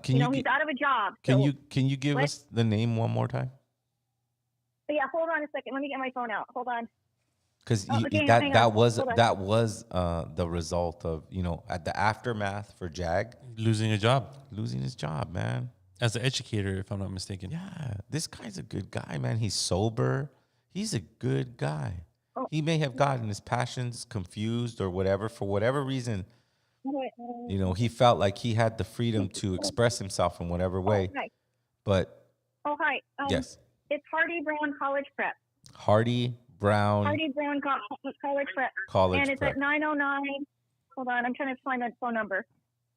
He's out of a job. Can you give us the name one more time? Yeah, hold on a second. Let me get my phone out. Hold on. Because that was the result of, at the aftermath for Jag losing his job, man. As an educator, if I'm not mistaken. Yeah, this guy's a good guy, man. He's sober. He's a good guy. Oh. He may have gotten his passions confused or whatever, for whatever reason. He felt like he had the freedom to express himself in whatever way. Hi. But hi. Yes. It's Hardy Brown College Prep. Hardy Brown College Prep. And it's at 909. Hold on, I'm trying to find that phone number.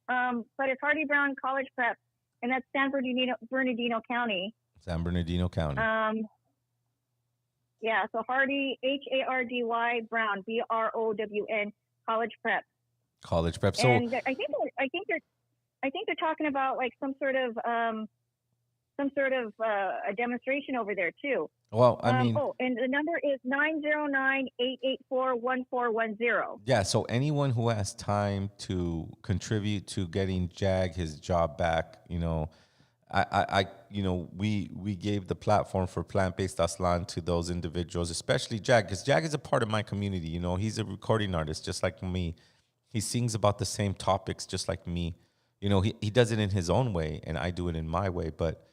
But it's Hardy Brown College Prep, and that's San Bernardino County. San Bernardino County. Yeah, so Hardy, Hardy Brown, Brown College Prep. College Prep. So and I think they're talking about like some sort of a demonstration over there too. Well, I mean, and the number is 909-884-1410. Yeah, so anyone who has time to contribute to getting Jag his job back, we gave the platform for Plant-Based Aslan to those individuals, especially Jag, because Jag is a part of my community. He's a recording artist just like me. He sings about the same topics just like me. He does it in his own way, and I do it in my way. But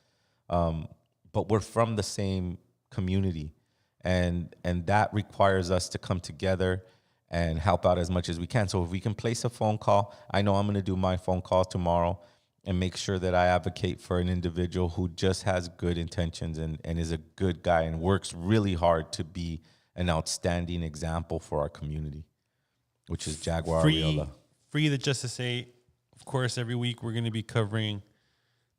we're from the same community, and that requires us to come together and help out as much as we can. So if we can place a phone call, I know I'm going to do my phone call tomorrow, and make sure that I advocate for an individual who just has good intentions and is a good guy and works really hard to be an outstanding example for our community, which is Jaguar Ariola. Free the Justice 8. Of course, every week we're going to be covering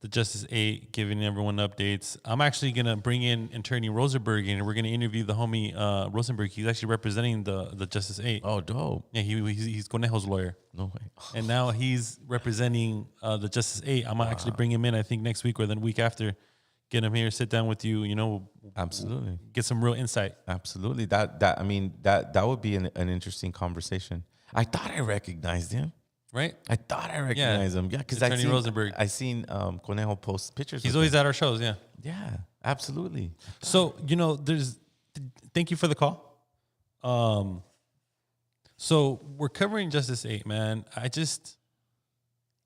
the Justice 8, giving everyone updates. I'm actually going to bring in attorney Rosenberg, and we're going to interview the homie Rosenberg. He's actually representing the Justice 8. Oh, dope. Yeah, he's Conejo's lawyer. No way. And now he's representing the Justice 8. I'm going to actually bring him in, I think, next week or the week after. Get him here, sit down with you, Absolutely. Get some real insight. Absolutely. That would be an interesting conversation. I thought I recognized him. Right? I thought I recognized him. Yeah, because I seen Conejo post pictures. He's always at our shows, yeah. Yeah, absolutely. So, thank you for the call. So we're covering Justice 8, man. I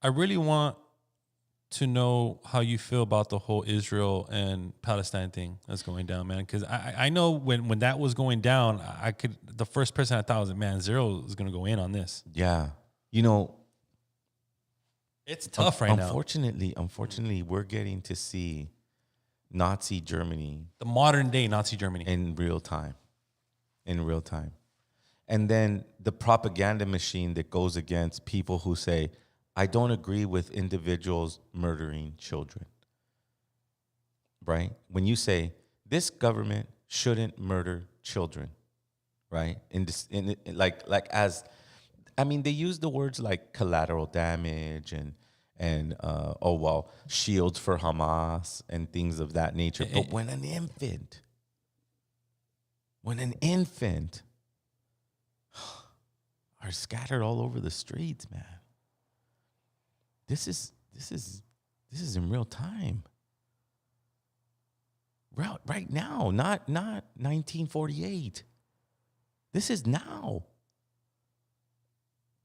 really want to know how you feel about the whole Israel and Palestine thing that's going down, man. Because I know when that was going down, the first person I thought was, man, Zero is going to go in on this. Yeah. It's tough right now. Unfortunately, we're getting to see Nazi Germany, the modern day Nazi Germany, in real time. And then the propaganda machine that goes against people who say, I don't agree with individuals murdering children. Right? When you say this government shouldn't murder children, right? They use the words like collateral damage and shields for Hamas and things of that nature. But when an infant are scattered all over the streets, man, this is in real time. Right now, not 1948. This is now.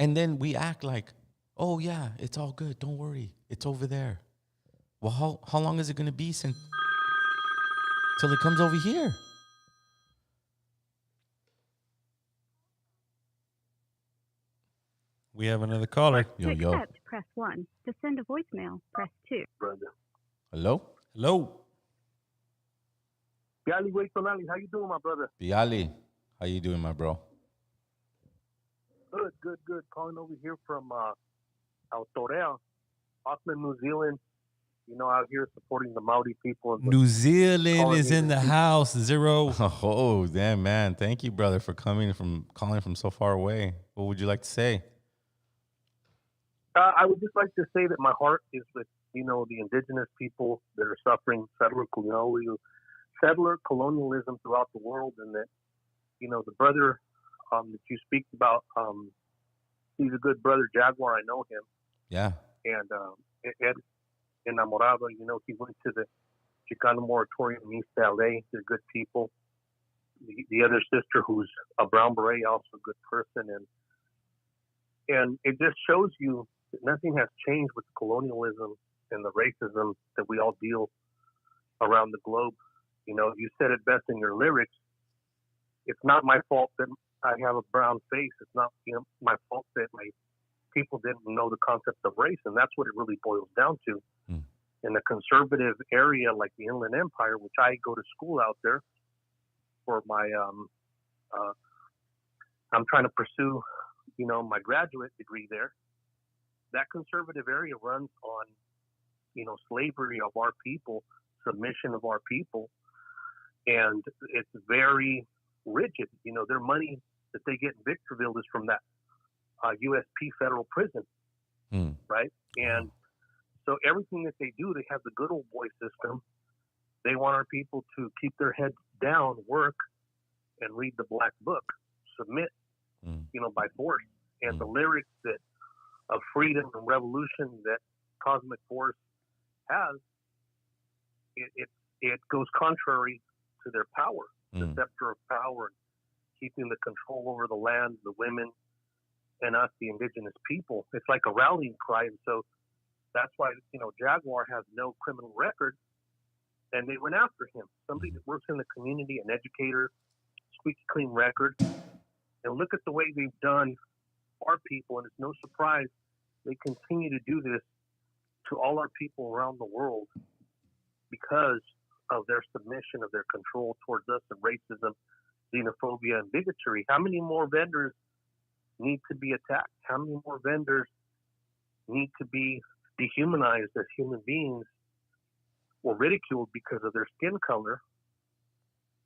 And then we act like, oh yeah, it's all good. Don't worry, it's over there. Well, how long is it going to be till it comes over here? We have another caller. Yo. Accept, press 1. To send a voicemail, press 2. Hello. Bialy, wait, Tonali, how you doing, my brother? Bialy, how you doing, my bro? Good. Calling over here from Autorea, Auckland, New Zealand. Out here supporting the Maori people. New Zealand is in the house, Zero. Oh, damn, man. Thank you, brother, for calling from so far away. What would you like to say? I would just like to say that my heart is with, the indigenous people that are suffering settler colonialism throughout the world, and that, the brother that you speak about, he's a good brother, Jaguar. I know him. Yeah. And Ed Enamorado, he went to the Chicano Moratorium in East LA. They're good people. The other sister, who's a brown beret, also a good person, and it just shows you that nothing has changed with the colonialism and the racism that we all deal around the globe. You said it best in your lyrics. It's not my fault that I have a brown face. It's not my fault that my people didn't know the concept of race, and that's what it really boils down to. In the conservative area like the Inland Empire, which I go to school out there for my, I'm trying to pursue, my graduate degree there. That conservative area runs on, slavery of our people, submission of our people, and it's very rigid. Their money that they get in Victorville is from that USP federal prison, right? And so everything that they do, they have the good old boy system. They want our people to keep their heads down, work, and read the black book, submit, by force. And the lyrics of freedom and revolution that Cosmic Force has, it goes contrary to their power, the scepter of power, keeping the control over the land, the women, and us, the indigenous people. It's like a rallying cry. And so that's why, Jaguar has no criminal record, and they went after him. Somebody that works in the community, an educator, squeaky clean record. And look at the way they've done our people, and it's no surprise they continue to do this to all our people around the world because of their submission, of their control towards us, and racism, xenophobia, and bigotry. How many more vendors need to be attacked? How many more vendors need to be dehumanized as human beings or ridiculed because of their skin color?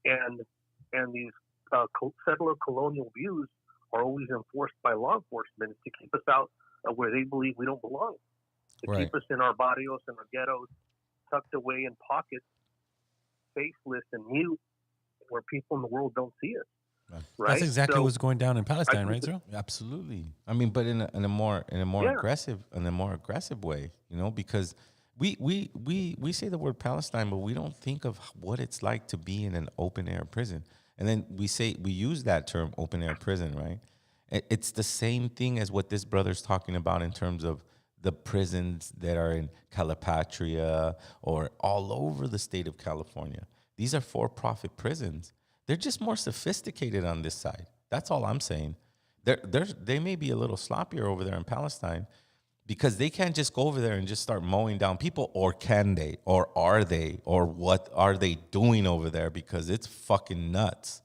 And these settler colonial views are always enforced by law enforcement to keep us out of where they believe we don't belong, to keep us in our barrios and our ghettos, tucked away in pockets, faceless and mute, where people in the world don't see us. Right? That's exactly what's going down in Palestine, right, Zero? Absolutely. I mean, but in a more aggressive way, you know, because we say the word Palestine, but we don't think of what it's like to be in an open air prison. And then we use that term open air prison, right? It's the same thing as what this brother's talking about in terms of the prisons that are in Calipatria or all over the state of California. These are for-profit prisons. They're just more sophisticated on this side. That's all I'm saying. They may be a little sloppier over there in Palestine because they can't just go over there and just start mowing down people, or can they? Or are they? Or what are they doing over there? Because it's fucking nuts.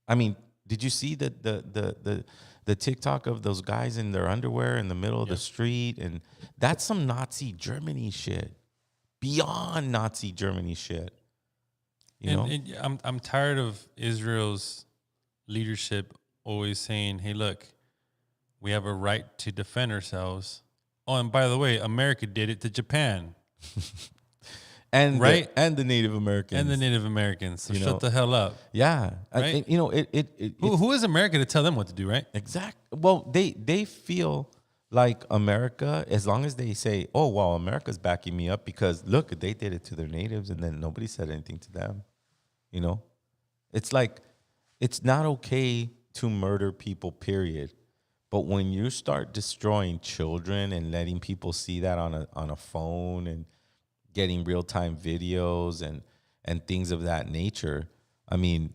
I mean, did you see the TikTok of those guys in their underwear in the middle of the street? And that's some Nazi Germany shit. Beyond Nazi Germany shit. You know? I'm tired of Israel's leadership always saying, hey, look, we have a right to defend ourselves. Oh, and by the way, America did it to Japan. And right? The Native Americans. And the Native Americans. So shut the hell up. Yeah. Right? Who is America to tell them what to do, right? Exactly. Well, they feel like America, as long as they say, oh, well, America's backing me up because, look, they did it to their natives and then nobody said anything to them. You know? It's like, it's not okay to murder people, period. But when you start destroying children and letting people see that on a phone and getting real-time videos and things of that nature, I mean,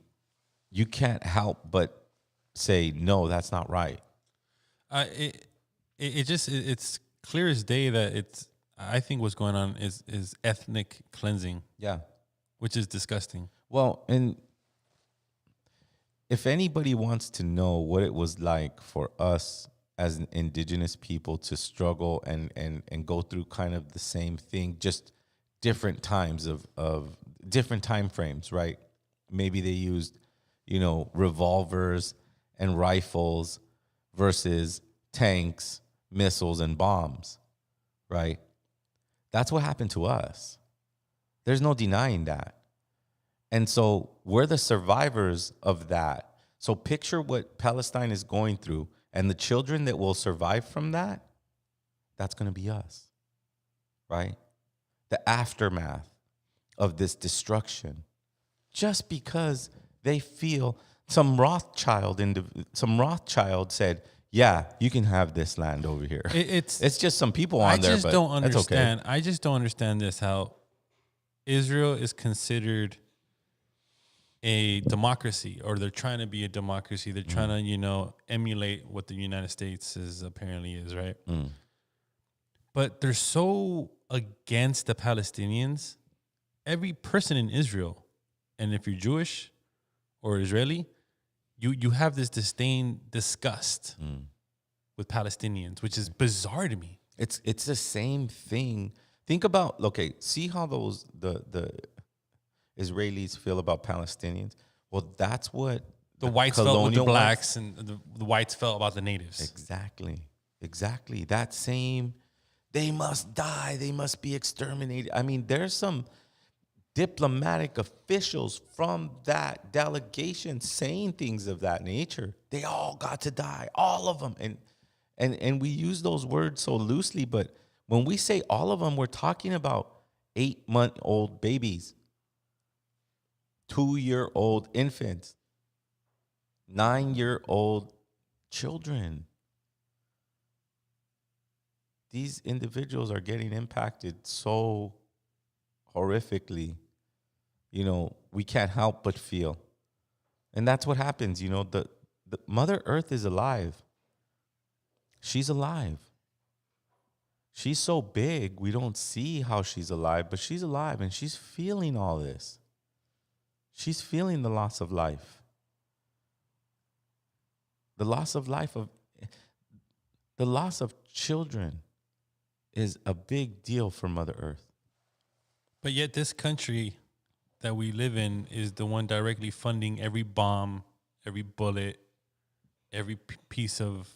you can't help but say, no, that's not right. It's clear as day that I think what's going on is ethnic cleansing. Yeah. Which is disgusting. Well, and if anybody wants to know what it was like for us as an indigenous people to struggle and go through kind of the same thing, just different times of different time frames, right? Maybe they used, revolvers and rifles versus tanks, missiles, and bombs, right? That's what happened to us. There's no denying that. And so we're the survivors of that. So picture what Palestine is going through, and the children that will survive from that, that's going to be us, right? The aftermath of this destruction, just because they feel some Rothschild said, yeah, you can have this land over here. It's just some people on there, but that's okay. I just don't understand this, how Israel is considered a democracy, or they're trying to be a democracy. They're trying to, emulate what the United States apparently is, right? But they're so against the Palestinians. Every person in Israel, and if you're Jewish or Israeli, you have this disgust with Palestinians, which is bizarre to me. It's the same thing. Think about, see how the Israelis feel about Palestinians? Well, that's what the whites felt with the blacks and the whites felt about the natives. Exactly. That same, they must die, they must be exterminated. I mean, there's some diplomatic officials from that delegation saying things of that nature. They all got to die, all of them. And we use those words so loosely, but when we say all of them, we're talking about 8-month-old babies, 2-year-old infants, 9-year-old children. These individuals are getting impacted so horrifically. We can't help but feel. And that's what happens. The Mother Earth is alive. She's alive. She's so big, we don't see how she's alive, but she's alive and she's feeling all this. She's feeling the loss of life. The loss of life the loss of children is a big deal for Mother Earth. But yet this country that we live in is the one directly funding every bomb, every bullet, every piece of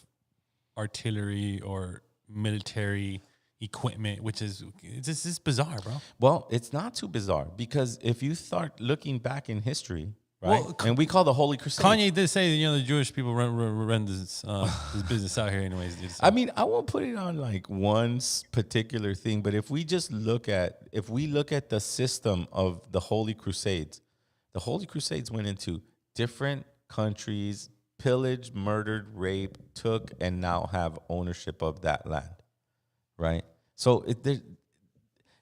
artillery or military equipment, which is this is bizarre, bro. Well, it's not too bizarre because if you start looking back in history, right? Well, and we call the Holy Crusade. Kanye did say that, the Jewish people run this business out here anyways. I mean, I won't put it on like one particular thing, but if we look at the system of the Holy Crusades went into different countries, pillaged, murdered, raped, took, and now have ownership of that land, right? So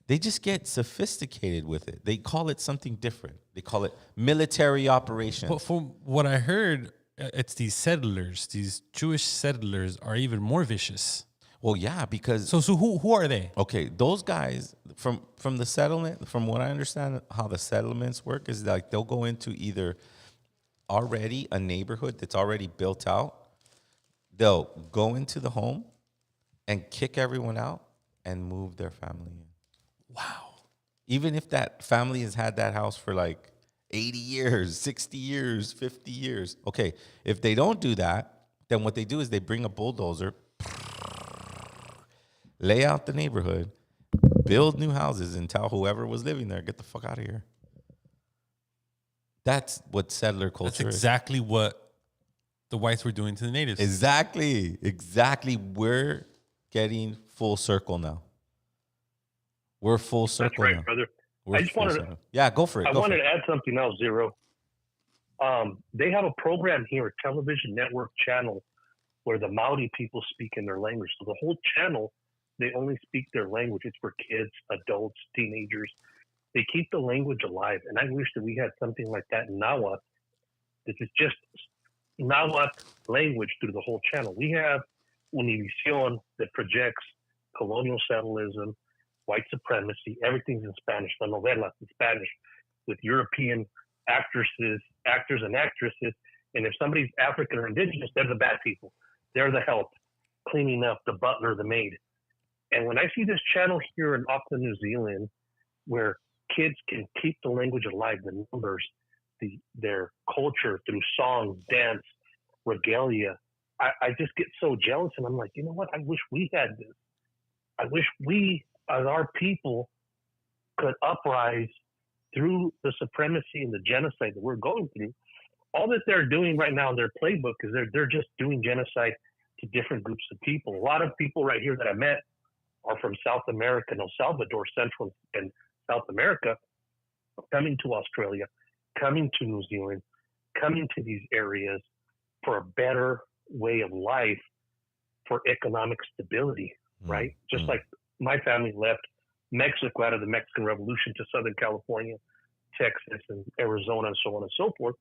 they just get sophisticated with it. They call it something different. They call it military operations. But from what I heard, it's these settlers, these Jewish settlers are even more vicious. Well, yeah, because... So who are they? Okay, those guys, from the settlement, from what I understand how the settlements work, is like they'll go into either already a neighborhood that's already built out. They'll go into the home and kick everyone out and move their family in. Wow. Even if that family has had that house for like 80 years, 60 years, 50 years. Okay, if they don't do that, then what they do is they bring a bulldozer, lay out the neighborhood, build new houses, and tell whoever was living there, get the fuck out of here. That's what settler culture is. That's exactly what the whites were doing to the natives. Exactly. We're getting full circle now. We're full circle. That's right, now. brother. We're I just wanted to, yeah, go for it. I wanted to add something else, Zero. They have a program here, a television network channel, where the Maori people speak in their language. So the whole channel, they only speak their language. It's for kids, adults, teenagers. They keep the language alive. And I wish that we had something like that in Nahuatl. This is just Nahuatl language through the whole channel. We have Univision that projects colonial settlism, white supremacy, everything's in Spanish, the novelas in Spanish, with European actors and actresses. And if somebody's African or indigenous, they're the bad people. They're the help, cleaning up, the butler, the maid. And when I see this channel here in Auckland, New Zealand, where kids can keep the language alive, the numbers, their culture through song, dance, regalia, I just get so jealous. And I'm like, you know what? I wish we had this. I wish we, as our people, could uprise through the supremacy and the genocide that we're going through. All that they're doing right now in their playbook is they're just doing genocide to different groups of people. A lot of people right here that I met are from South America, El Salvador, Central and South America, coming to Australia, coming to New Zealand, coming to these areas for a better way of life, for economic stability, right? Just like my family left Mexico out of the Mexican Revolution to Southern California, Texas, and Arizona, and so on and so forth.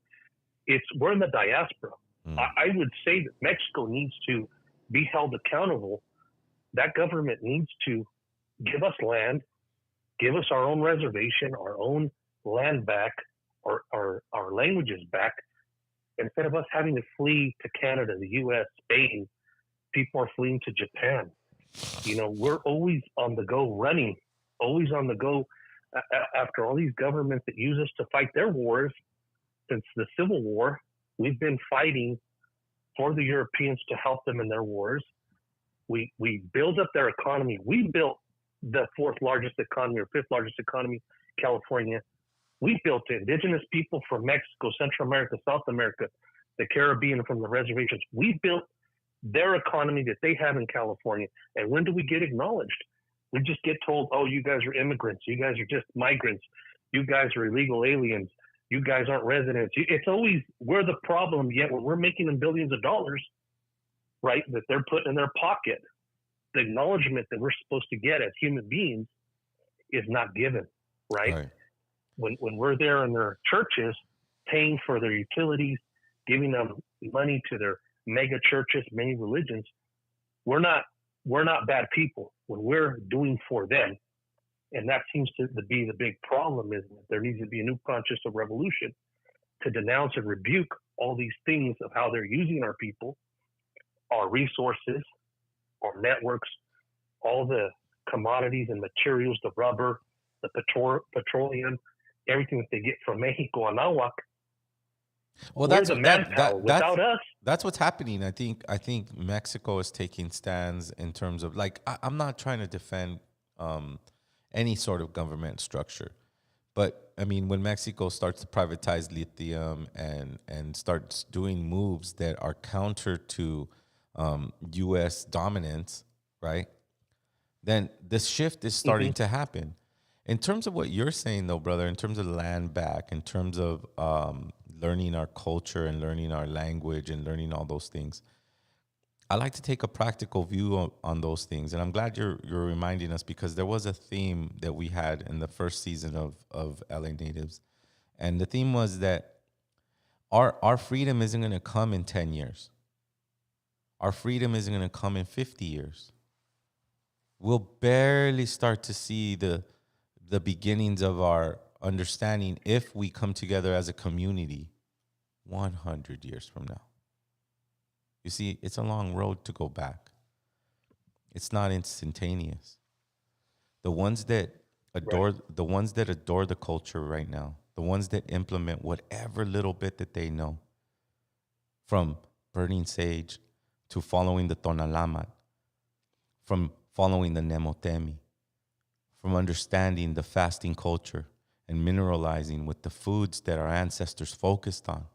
We're in the diaspora. I would say that Mexico needs to be held accountable. That government needs to give us land, give us our own reservation, our own land back, our languages back. Instead of us having to flee to Canada, the U.S., Spain, people are fleeing to Japan. We're always on the go running, always on the go after all these governments that use us to fight their wars. Since the Civil War, we've been fighting for the Europeans to help them in their wars. We build up their economy. We built the fourth largest economy or fifth largest economy, California. We built it. Indigenous people from Mexico, Central America, South America, the Caribbean, from the reservations. We built their economy that they have in California. And when do we get acknowledged? We just get told, oh, you guys are immigrants. You guys are just migrants. You guys are illegal aliens. You guys aren't residents. It's always, we're the problem, yet when we're making them billions of dollars, right, that they're putting in their pocket, the acknowledgement that we're supposed to get as human beings is not given, right? When we're there in their churches, paying for their utilities, giving them money to their mega churches, many religions, we're not we're not bad people when we're doing for them. And that seems to be the big problem, is that there needs to be a new conscious of revolution to denounce and rebuke all these things of how they're using our people, our resources, our networks, all the commodities and materials, the rubber, the petroleum, everything that they get from Mexico and Anáhuac. Well, we're the manpower. Without us, that's what's happening. I think Mexico is taking stands in terms of, like, I'm not trying to defend any sort of government structure, but I mean, when Mexico starts to privatize lithium and starts doing moves that are counter to U.S. dominance, right? Then this shift is starting to happen. In terms of what you're saying, though, brother, in terms of land back, in terms of learning our culture and learning our language and learning all those things, I like to take a practical view on those things. And I'm glad you're reminding us, because there was a theme that we had in the first season of LA Natives. And the theme was that our freedom isn't going to come in 10 years. Our freedom isn't going to come in 50 years. We'll barely start to see the beginnings of our understanding if we come together as a community 100 years from now. You see, it's a long road to go back. It's not instantaneous. The ones that adore the culture right now, the ones that implement whatever little bit that they know, from burning sage to following the Tonalamat, from following the Nemotemi, from understanding the fasting culture and mineralizing with the foods that our ancestors focused on.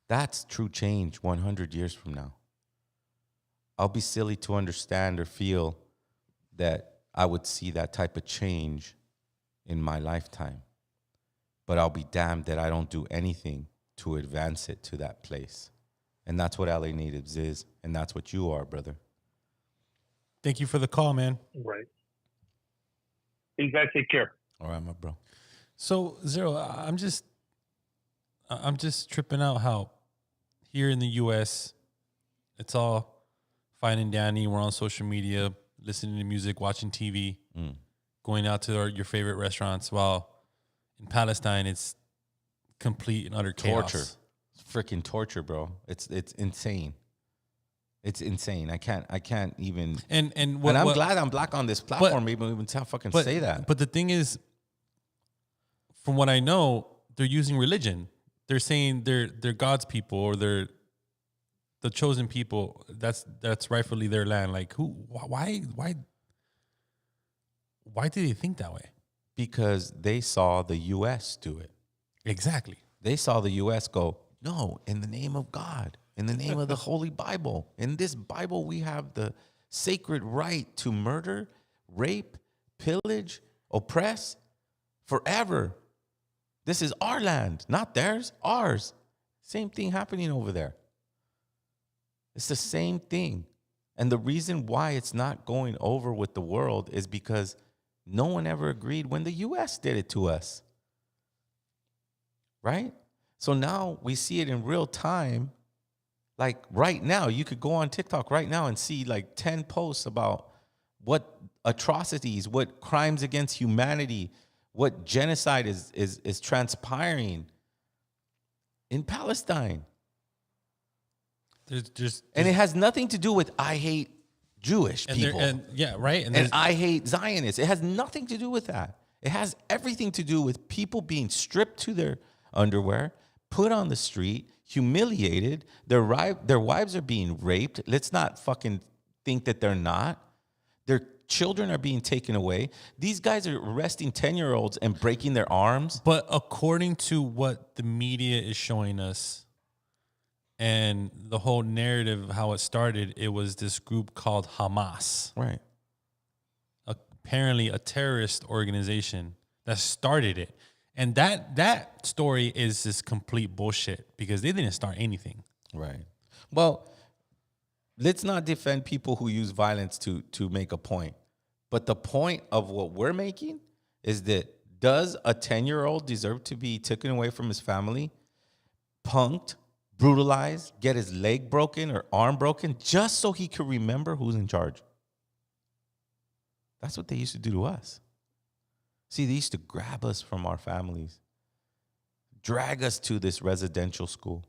That's true change 100 years from now. I'll be silly to understand or feel that I would see that type of change in my lifetime. But I'll be damned that I don't do anything to advance it to that place. And that's what LA Natives is, and that's what you are, brother. Thank you for the call, man. Right. You guys take care. All right, my bro. So, Zero, I'm just tripping out how here in the U.S., it's all fine and dandy. We're on social media, listening to music, watching TV, going out to your favorite restaurants, while in Palestine, it's complete and utter chaos. Torture. Freaking torture, bro. It's insane. It's insane. I can't even. And I'm glad I'm black on this platform. Maybe even fucking say that. But the thing is, from what I know, they're using religion. They're saying they're God's people, or they're the chosen people. That's rightfully their land. Like, who? Why do they think that way? Because they saw the U.S. do it. Exactly. They saw the U.S. go, no, in the name of God, in the name of the Holy Bible. In this Bible, we have the sacred right to murder, rape, pillage, oppress forever. This is our land, not theirs, ours. Same thing happening over there. It's the same thing. And the reason why it's not going over with the world is because no one ever agreed when the U.S. did it to us. Right? So now we see it in real time. Like right now, you could go on TikTok right now and see like 10 posts about what atrocities, what crimes against humanity, what genocide is transpiring in Palestine. There's and it has nothing to do with I hate Jewish people. And I hate Zionists. It has nothing to do with that. It has everything to do with people being stripped to their underwear, put on the street, humiliated. Their wives are being raped. Let's not fucking think that they're not. Their children are being taken away. These guys are arresting 10-year-olds and breaking their arms. But according to what the media is showing us and the whole narrative, how it started, it was this group called Hamas. Right. Apparently a terrorist organization that started it. And that story is just complete bullshit because they didn't start anything. Right. Well, let's not defend people who use violence to make a point. But the point of what we're making is that does a 10-year-old deserve to be taken away from his family, punked, brutalize, get his leg broken or arm broken just so he could remember who's in charge. That's what they used to do to us. See, they used to grab us from our families, drag us to this residential school,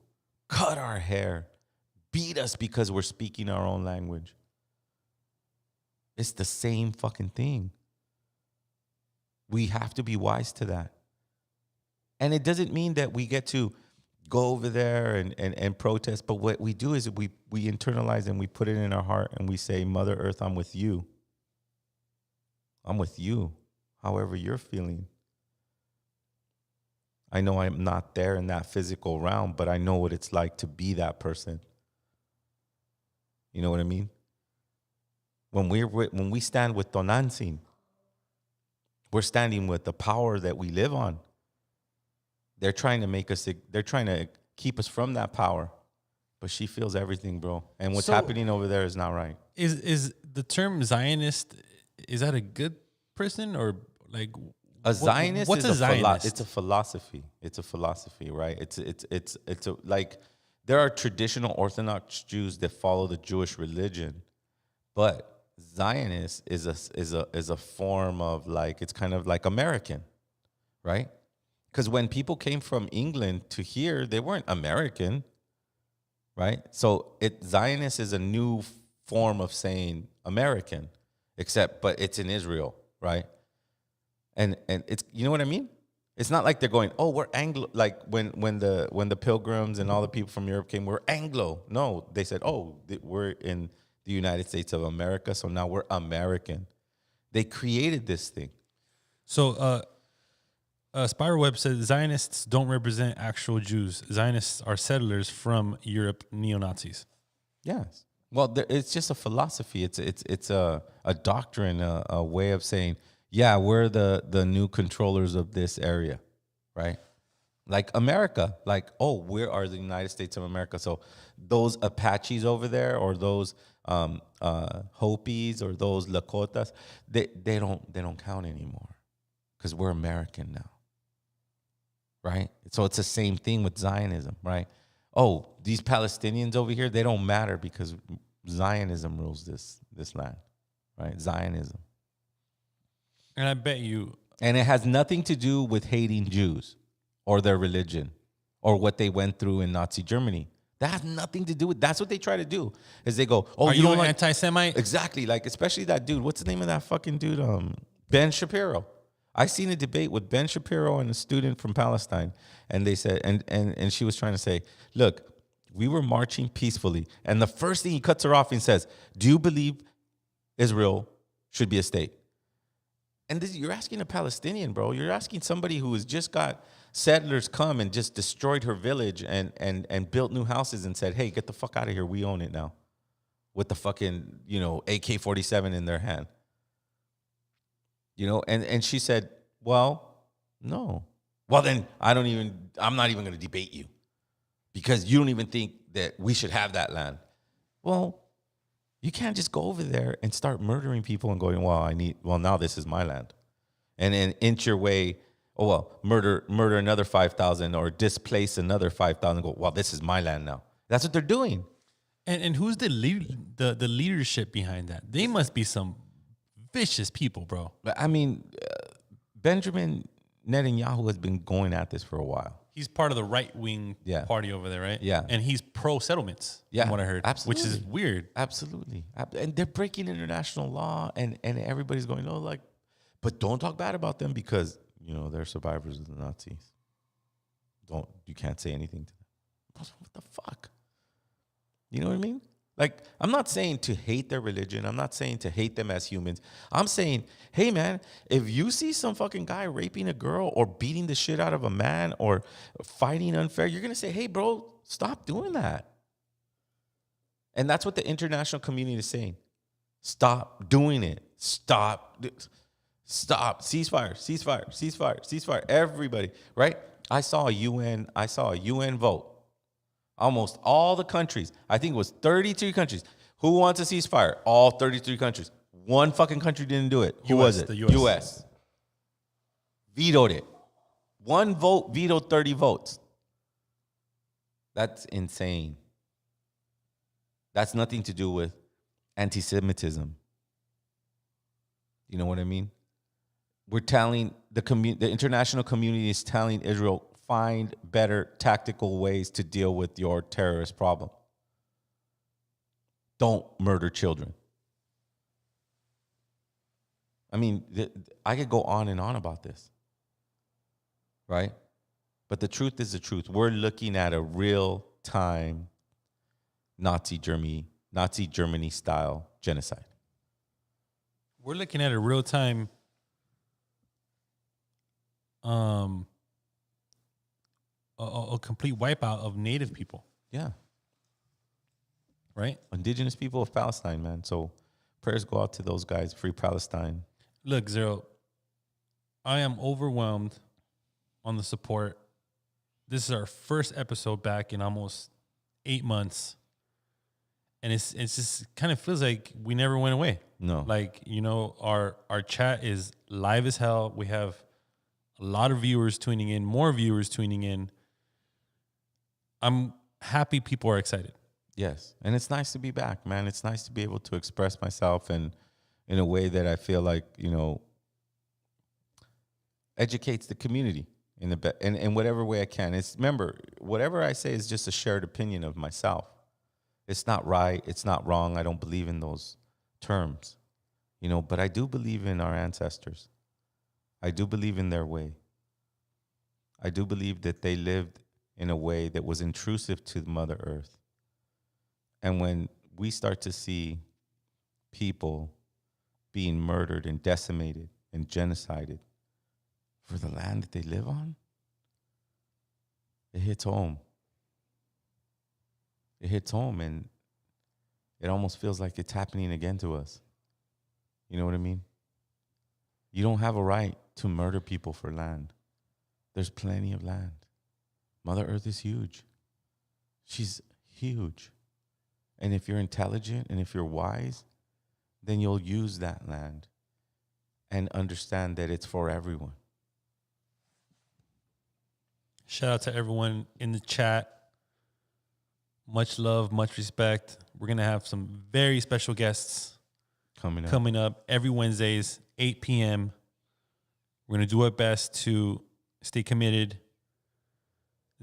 cut our hair, beat us because we're speaking our own language. It's the same fucking thing. We have to be wise to that. And it doesn't mean that we get to go over there and protest, but what we do is we internalize and we put it in our heart and we say, Mother Earth, I'm with you. I'm with you, however you're feeling. I know I'm not there in that physical realm, but I know what it's like to be that person. You know what I mean? When we stand with Tonantzin, we're standing with the power that we live on. They're trying to keep us from that power. But she feels everything, bro. And what's happening over there is not right. Is the term Zionist, is that a good person or like a Zionist? What's a Zionist? It's a philosophy. It's a philosophy, right? It's like there are traditional Orthodox Jews that follow the Jewish religion, but Zionist is a form of like, it's kind of like American, right? Because when people came from England to here, they weren't American, right? So Zionist is a new form of saying American, but it's in Israel, right? And it's, you know what I mean? It's not like they're going, oh, we're Anglo, like when the Pilgrims and all the people from Europe came, we're Anglo. No, they said, oh, we're in the United States of America, so now we're American. They created this thing. So Spiralweb says Zionists don't represent actual Jews. Zionists are settlers from Europe, neo-Nazis. Yes. Well, it's just a philosophy. It's a doctrine, a way of saying, yeah, we're the new controllers of this area, right? Like America, like, oh, we are the United States of America. So those Apaches over there, or those Hopis, or those Lakotas, they don't count anymore because we're American now, right? So it's the same thing with Zionism, right? Oh, these Palestinians over here, they don't matter because Zionism rules this land, right? Zionism. And I bet you... And it has nothing to do with hating Jews or their religion or what they went through in Nazi Germany. That has nothing to do with... That's what they try to do, is they go, oh, are you don't an like anti-Semite? Exactly. Like, especially that dude. What's the name of that fucking dude? Ben Shapiro. I seen a debate with Ben Shapiro and a student from Palestine. And they said, and she was trying to say, look, we were marching peacefully. And the first thing he cuts her off and says, do you believe Israel should be a state? And you're asking a Palestinian, bro. You're asking somebody who has just got settlers come and just destroyed her village and built new houses and said, hey, get the fuck out of here. We own it now. With the fucking, AK-47 in their hand. And she said, well, no. Well, then I'm not even going to debate you because you don't even think that we should have that land. Well, you can't just go over there and start murdering people and going, well, now this is my land. And then inch your way, murder another 5,000 or displace another 5,000. Go, well, this is my land now. That's what they're doing. And who's the leadership behind that? They must be some vicious people, bro. I mean, Benjamin Netanyahu has been going at this for a while. He's part of the right-wing party over there, right? Yeah. And he's pro-settlements, from what I heard. Absolutely. Which is weird. Absolutely. And they're breaking international law, and everybody's going, but don't talk bad about them because, they're survivors of the Nazis. You can't say anything to them. What the fuck? You know what I mean? Like, I'm not saying to hate their religion. I'm not saying to hate them as humans. I'm saying, hey, man, if you see some fucking guy raping a girl or beating the shit out of a man or fighting unfair, you're going to say, hey, bro, stop doing that. And that's what the international community is saying. Stop doing it. Stop. Ceasefire. Everybody, right? I saw a UN vote. Almost all the countries, I think it was 33 countries. Who wants a ceasefire? All 33 countries. One fucking country didn't do it. Who was it? The US. US. Vetoed it. One vote vetoed 30 votes. That's insane. That's nothing to do with anti-Semitism. You know what I mean? We're telling the international community is telling Israel, find better tactical ways to deal with your terrorist problem. Don't murder children. I mean, I could go on and on about this, right? But the truth is the truth. We're looking at a real-time Nazi Germany style genocide. We're looking at a real-time a complete wipeout of native people. Yeah. Right? Indigenous people of Palestine, man. So prayers go out to those guys. Free Palestine. Look, Zero, I am overwhelmed on the support. This is our first episode back in almost 8 months. And it's just kind of feels like we never went away. No. Like, you know, our chat is live as hell. We have a lot of viewers tuning in, more viewers tuning in. I'm happy people are excited. Yes. And it's nice to be back, man. It's nice to be able to express myself and in a way that I feel like, you know, educates the community in whatever way I can. Remember, whatever I say is just a shared opinion of myself. It's not right. It's not wrong. I don't believe in those terms, you know, but I do believe in our ancestors. I do believe in their way. I do believe that they lived in a way that was intrusive to Mother Earth. And when we start to see people being murdered and decimated and genocided for the land that they live on, it hits home. It hits home, and it almost feels like it's happening again to us. You know what I mean? You don't have a right to murder people for land. There's plenty of land. Mother Earth is huge. She's huge. And if you're intelligent and if you're wise, then you'll use that land and understand that it's for everyone. Shout out to everyone in the chat. Much love, much respect. We're going to have some very special guests coming up every Wednesdays, 8 p.m. We're going to do our best to stay committed.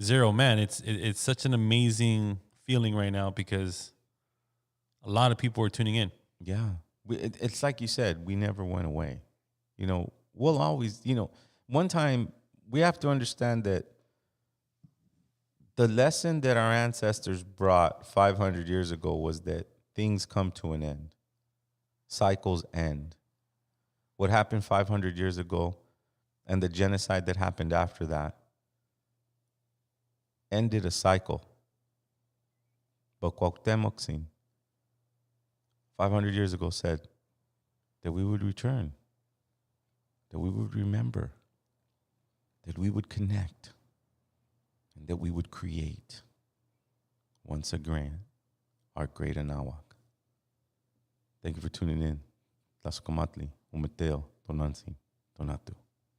Zero, man, it's such an amazing feeling right now because a lot of people are tuning in. Yeah. It's like you said, we never went away. You know, we'll always, you know, one time we have to understand that the lesson that our ancestors brought 500 years ago was that things come to an end. Cycles end. What happened 500 years ago and the genocide that happened after that ended a cycle. But Cuauhtémoc 500 years ago said that we would return, that we would remember, that we would connect, and that we would create once again our great Anáhuac. Thank you for tuning in. Tlaxcomatli, Umeteo, Tonantzin, Tonatu.